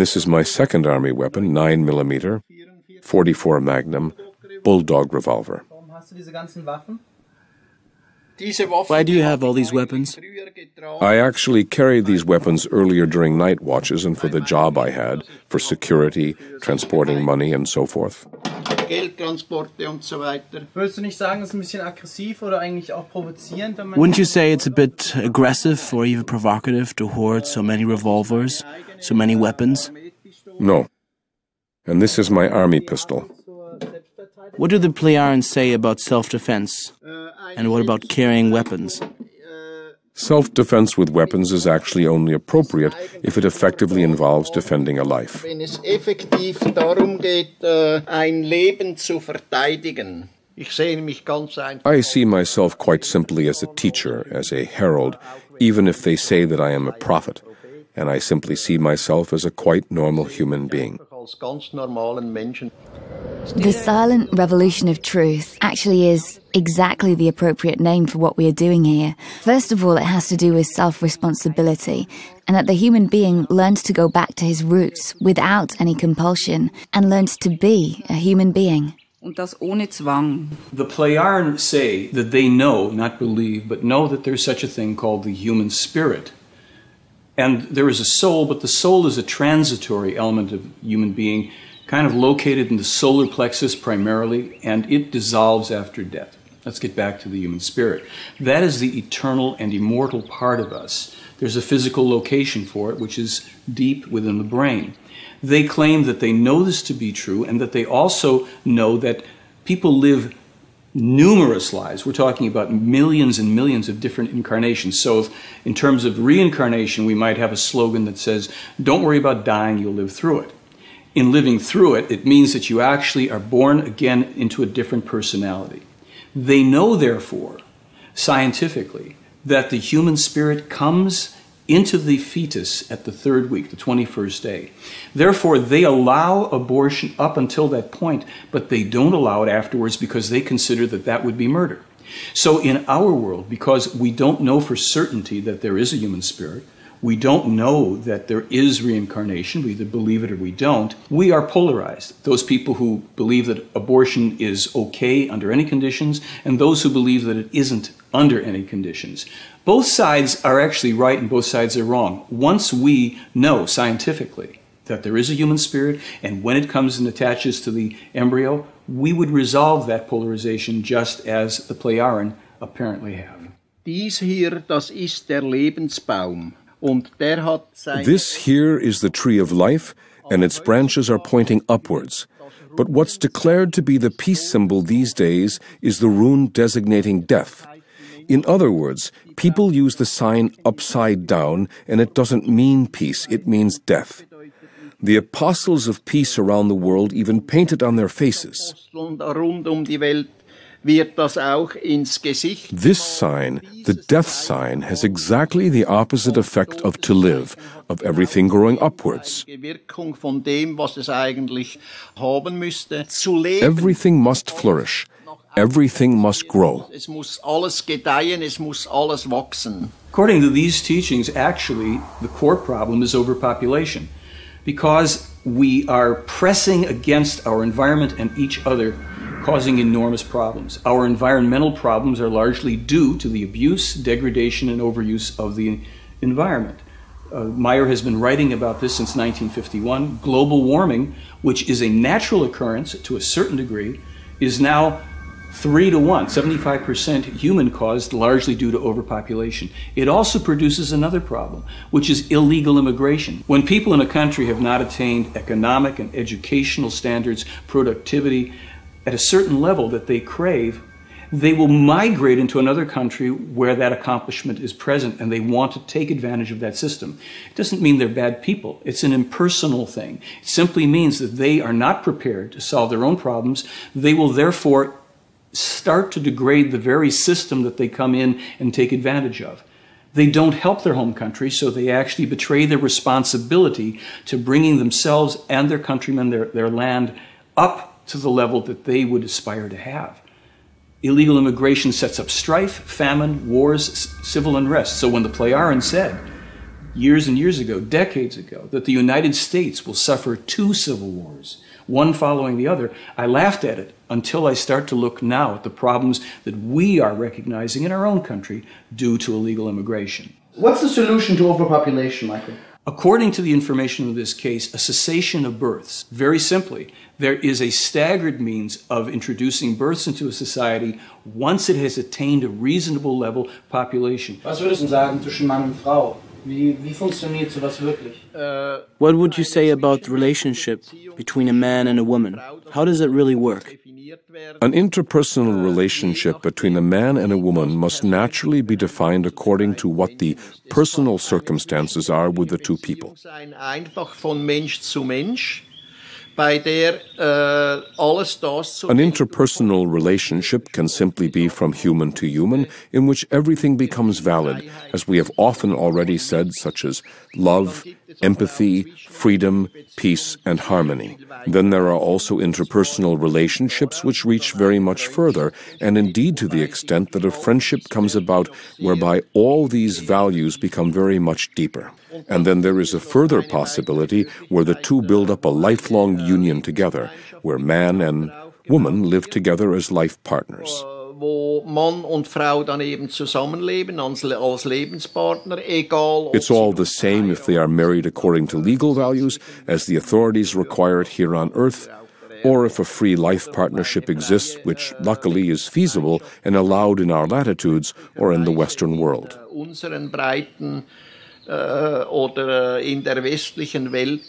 this is my second army weapon, 9 millimeter, 44 Magnum, Bulldog revolver. Why do you have all these weapons? I actually carried these weapons earlier during night watches and for the job I had, for security, transporting money, and so forth. Wouldn't you say it's a bit aggressive or even provocative to hoard so many revolvers, so many weapons? No. And this is my army pistol. What do the Plejaren say about self-defense? And what about carrying weapons? Self-defense with weapons is actually only appropriate if it effectively involves defending a life. Wenn es effektiv darum geht, ein Leben zu verteidigen. Ich sehe mich ganz einfach. I see myself quite simply as a teacher, as a herald, even if they say that I am a prophet, and I simply see myself as a quite normal human being. The silent revolution of truth actually is exactly the appropriate name for what we are doing here. First of all, it has to do with self-responsibility, and that the human being learns to go back to his roots without any compulsion, and learns to be a human being. Und das ohne Zwang. The Plejaren say that they know, not believe, but know that there's such a thing called the human spirit. And there is a soul, but the soul is a transitory element of human being, kind of located in the solar plexus primarily, and it dissolves after death. Let's get back to the human spirit. That is the eternal and immortal part of us. There's a physical location for it, which is deep within the brain. They claim that they know this to be true, and that they also know that people live numerous lives. We're talking about millions and millions of different incarnations. So in terms of reincarnation, we might have a slogan that says, don't worry about dying, you'll live through it. In living through it, it means that you actually are born again into a different personality. They know, therefore, scientifically, that the human spirit comes into the fetus at the 3rd week, the 21st day. Therefore, they allow abortion up until that point, but they don't allow it afterwards because they consider that that would be murder. So in our world, because we don't know for certainty that there is a human spirit, we don't know that there is reincarnation, we either believe it or we don't, we are polarized. Those people who believe that abortion is okay under any conditions, and those who believe that it isn't under any conditions. Both sides are actually right and both sides are wrong. Once we know scientifically that there is a human spirit, and when it comes and attaches to the embryo, we would resolve that polarization just as the Plejaren apparently have. Dies hier, das ist der Lebensbaum. Und der hat sein This here is the tree of life, and its branches are pointing upwards. But what's declared to be the peace symbol these days is the rune designating death. In other words, people use the sign upside down, and it doesn't mean peace, it means death. The apostles of peace around the world even painted on their faces. Rund die Welt wird das auch ins Gesicht. This sign, the death sign, has exactly the opposite effect of to live, of everything growing upwards. Wirkung von dem, was es eigentlich haben müsste. Zu leben. Everything must flourish. Everything must grow. Es muss alles gedeihen, es muss alles wachsen. According to these teachings, actually, the core problem is overpopulation. Because we are pressing against our environment and each other, causing enormous problems. Our environmental problems are largely due to the abuse, degradation, and overuse of the environment. Meyer has been writing about this since 1951. Global warming, which is a natural occurrence to a certain degree, is now 3-to-1, 75% human-caused, largely due to overpopulation. It also produces another problem, which is illegal immigration. When people in a country have not attained economic and educational standards, productivity, at a certain level that they crave, they will migrate into another country where that accomplishment is present, and they want to take advantage of that system. It doesn't mean they're bad people. It's an impersonal thing. It simply means that they are not prepared to solve their own problems. They will therefore start to degrade the very system that they come in and take advantage of. They don't help their home country, so they actually betray their responsibility to bringing themselves and their countrymen, their land, up to the level that they would aspire to have. Illegal immigration sets up strife, famine, wars, civil unrest. So when the Plejaren said, years and years ago, decades ago, that the United States will suffer 2 civil wars, one following the other, I laughed at it until I start to look now at the problems that we are recognizing in our own country due to illegal immigration. What's the solution to overpopulation, Michael? According to the information of this case, a cessation of births. Very simply, there is a staggered means of introducing births into a society once it has attained a reasonable level of population. Was würdest du sagen zwischen Mann und Frau? Wie funktioniert sowas wirklich? What would you say about the relationship between a man and a woman? How does it really work? An interpersonal relationship between a man and a woman must naturally be defined according to what the personal circumstances are with the two people. An interpersonal relationship can simply be from human to human, in which everything becomes valid, as we have often already said, such as love, empathy, freedom, peace, and harmony. Then there are also interpersonal relationships which reach very much further, and indeed to the extent that a friendship comes about whereby all these values become very much deeper. And then there is a further possibility where the two build up a lifelong union together, where man and woman live together as life partners. Wo Mann und Frau dann eben zusammenleben als Lebenspartner, egal. It's all the same if they are married according to legal values, as the authorities require it here on Earth, or if a free life partnership exists, which luckily is feasible and allowed in our latitudes or in the Western world. Unseren Breiten oder in der westlichen Welt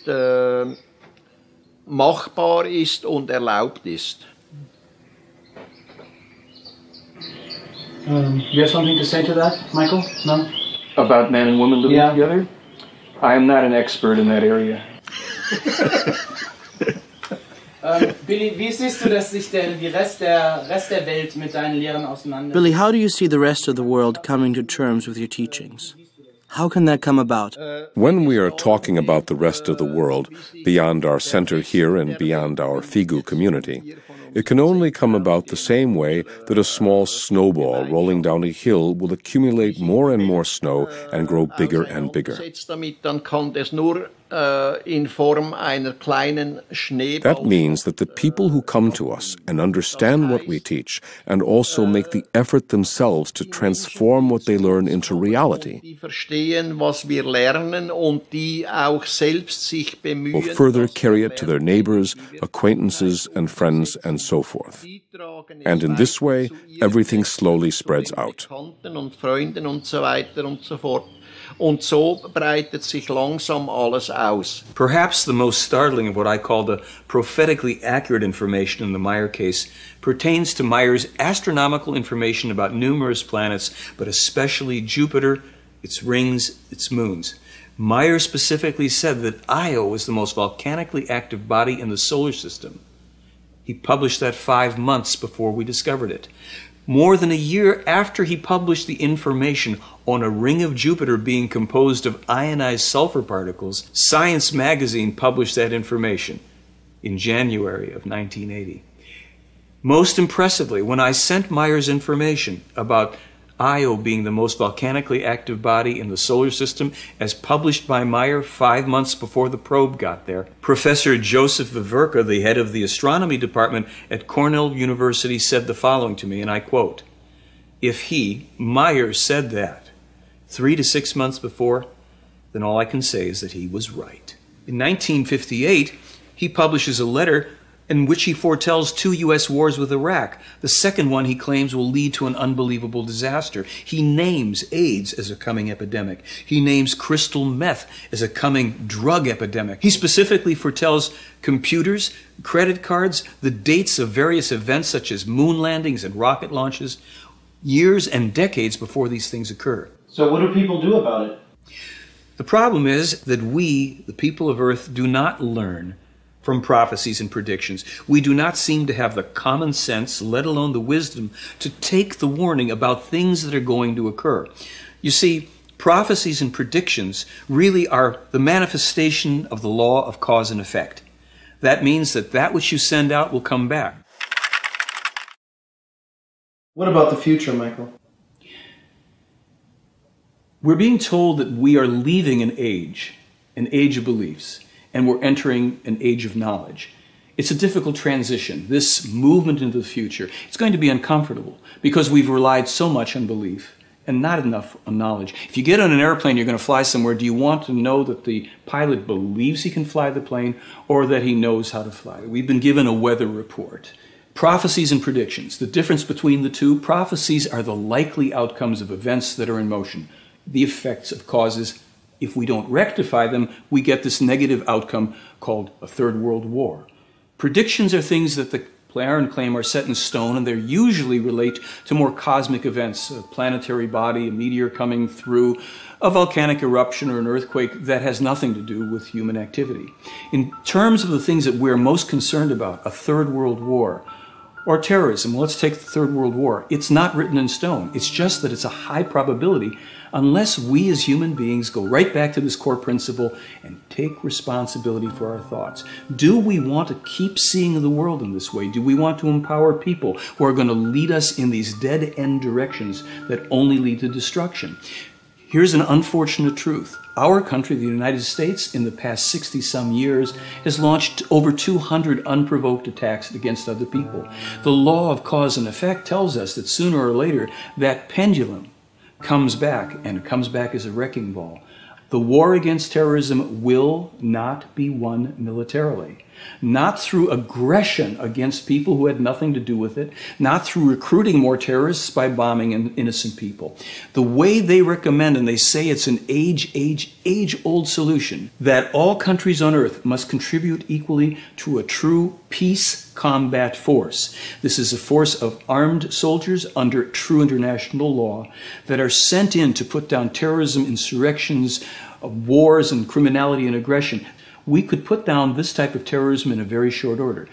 machbar ist und erlaubt ist. You have something to say to that, Michael? No? About man and woman living together? I am not an expert in that area. Billy, wie siehst du, dass sich der Rest der Welt mit deinen Lehren auseinandersetzt? Billy, how do you see the rest of the world coming to terms with your teachings? How can that come about? When we are talking about the rest of the world, beyond our center here and beyond our Figu community, it can only come about the same way that a small snowball rolling down a hill will accumulate more and more snow and grow bigger and bigger. That means that the people who come to us and understand what we teach and also make the effort themselves to transform what they learn into reality will further carry it to their neighbors, acquaintances, and friends, and so forth. And in this way, everything slowly spreads out. Und so breitet sich langsam alles aus. Perhaps the most startling of what I call the prophetically accurate information in the Meyer case pertains to Meyer's astronomical information about numerous planets, but especially Jupiter, its rings, its moons. Meyer specifically said that Io was the most volcanically active body in the solar system. He published that 5 months before we discovered it. More than a year after he published the information on a ring of Jupiter being composed of ionized sulfur particles, Science magazine published that information in January of 1980. Most impressively, when I sent Meyer's information about Io being the most volcanically active body in the solar system, as published by Meyer 5 months before the probe got there, Professor Joseph Viverka, the head of the astronomy department at Cornell University, said the following to me, and I quote, "If he, Meyer, said that 3 to 6 months before, then all I can say is that he was right." In 1958, he publishes a letter in which he foretells 2 U.S. wars with Iraq. The second one he claims will lead to an unbelievable disaster. He names AIDS as a coming epidemic. He names crystal meth as a coming drug epidemic. He specifically foretells computers, credit cards, the dates of various events such as moon landings and rocket launches, years and decades before these things occur. So what do people do about it? The problem is that we, the people of Earth, do not learn from prophecies and predictions. We do not seem to have the common sense, let alone the wisdom, to take the warning about things that are going to occur. You see, prophecies and predictions really are the manifestation of the law of cause and effect. That means that that which you send out will come back. What about the future, Michael? We're being told that we are leaving an age of beliefs, and we're entering an age of knowledge. It's a difficult transition, this movement into the future. It's going to be uncomfortable because we've relied so much on belief and not enough on knowledge. If you get on an airplane, you're going to fly somewhere, do you want to know that the pilot believes he can fly the plane or that he knows how to fly? We've been given a weather report. Prophecies and predictions, the difference between the two, prophecies are the likely outcomes of events that are in motion, the effects of causes. If we don't rectify them, we get this negative outcome called a third world war. Predictions are things that the iron claim are set in stone, and they usually relate to more cosmic events, a planetary body, a meteor coming through, a volcanic eruption, or an earthquake that has nothing to do with human activity. In terms of the things that we're most concerned about, a third world war, or terrorism, let's take the Third World War. It's not written in stone. It's just that it's a high probability unless we as human beings go right back to this core principle and take responsibility for our thoughts. Do we want to keep seeing the world in this way? Do we want to empower people who are going to lead us in these dead-end directions that only lead to destruction? Here's an unfortunate truth. Our country, the United States, in the past 60-some years, has launched over 200 unprovoked attacks against other people. The law of cause and effect tells us that sooner or later that pendulum comes back, and it comes back as a wrecking ball. The war against terrorism will not be won militarily. Not through aggression against people who had nothing to do with it, not through recruiting more terrorists by bombing innocent people. The way they recommend, and they say it's an age-old solution, that all countries on earth must contribute equally to a true peace combat force. This is a force of armed soldiers under true international law that are sent in to put down terrorism, insurrections, wars, and criminality and aggression. We could put down this type of terrorism in a very short order.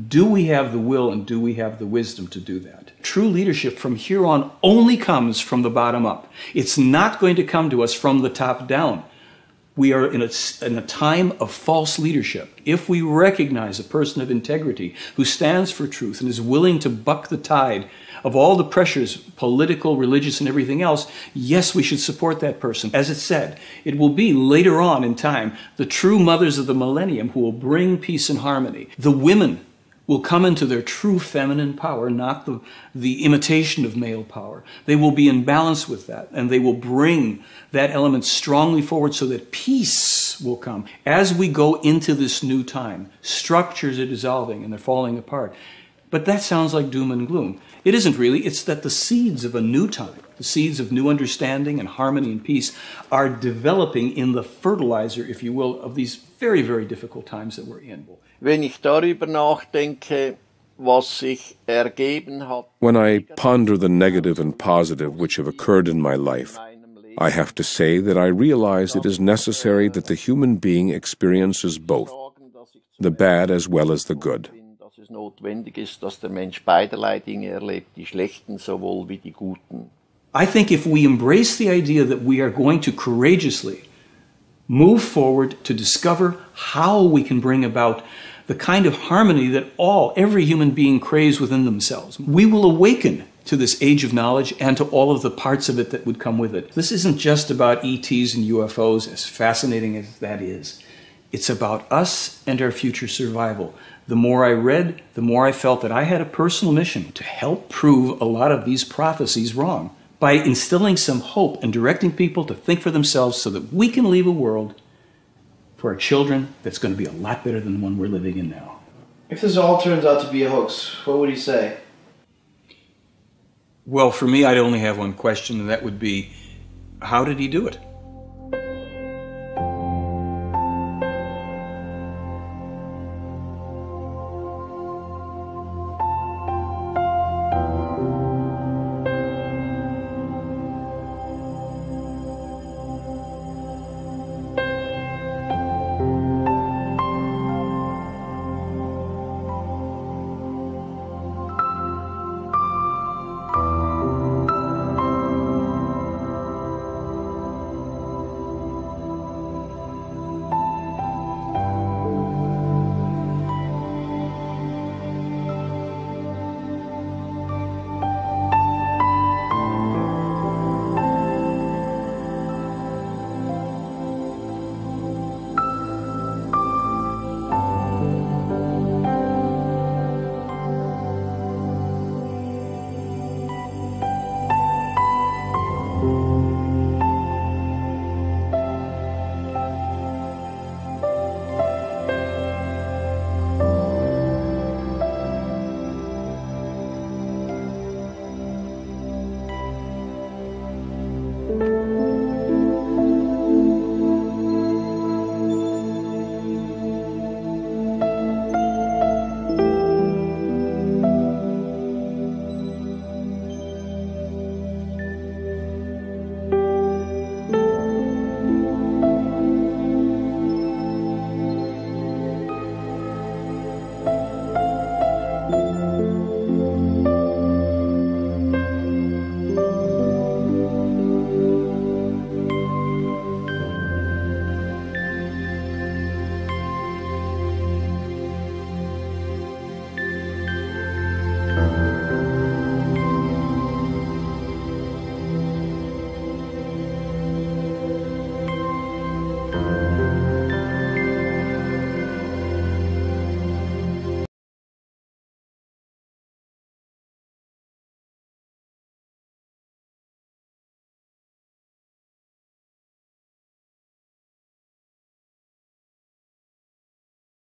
Do we have the will and do we have the wisdom to do that? True leadership from here on only comes from the bottom up. It's not going to come to us from the top down. We are in a time of false leadership. If we recognize a person of integrity who stands for truth and is willing to buck the tide of all the pressures, political, religious, and everything else, yes, we should support that person. As it said, it will be later on in time the true mothers of the millennium who will bring peace and harmony. The women will come into their true feminine power, not the imitation of male power. They will be in balance with that, and they will bring that element strongly forward so that peace will come. As we go into this new time, structures are dissolving and they're falling apart. But that sounds like doom and gloom. It isn't really. It's that the seeds of a new time, the seeds of new understanding and harmony and peace are developing in the fertilizer, if you will, of these very, very difficult times that we're in. Wenn ich darüber nachdenke, was sich ergeben hat. When I ponder the negative and positive which have occurred in my life, I have to say that I realize it is necessary that the human being experiences both, the bad as well as the good. Dass es notwendig ist, dass der Mensch beiderlei Dinge erlebt, die schlechten sowohl wie die guten. I think if we embrace the idea that we are going to courageously move forward to discover how we can bring about the kind of harmony that every human being craves within themselves, we will awaken to this age of knowledge and to all of the parts of it that would come with it. This isn't just about ETs and UFOs, as fascinating as that is. It's about us and our future survival. The more I read, the more I felt that I had a personal mission to help prove a lot of these prophecies wrong by instilling some hope and directing people to think for themselves so that we can leave a world for our children that's going to be a lot better than the one we're living in now. If this all turns out to be a hoax, what would you say? Well, for me, I'd only have one question, and that would be, how did he do it? Bye.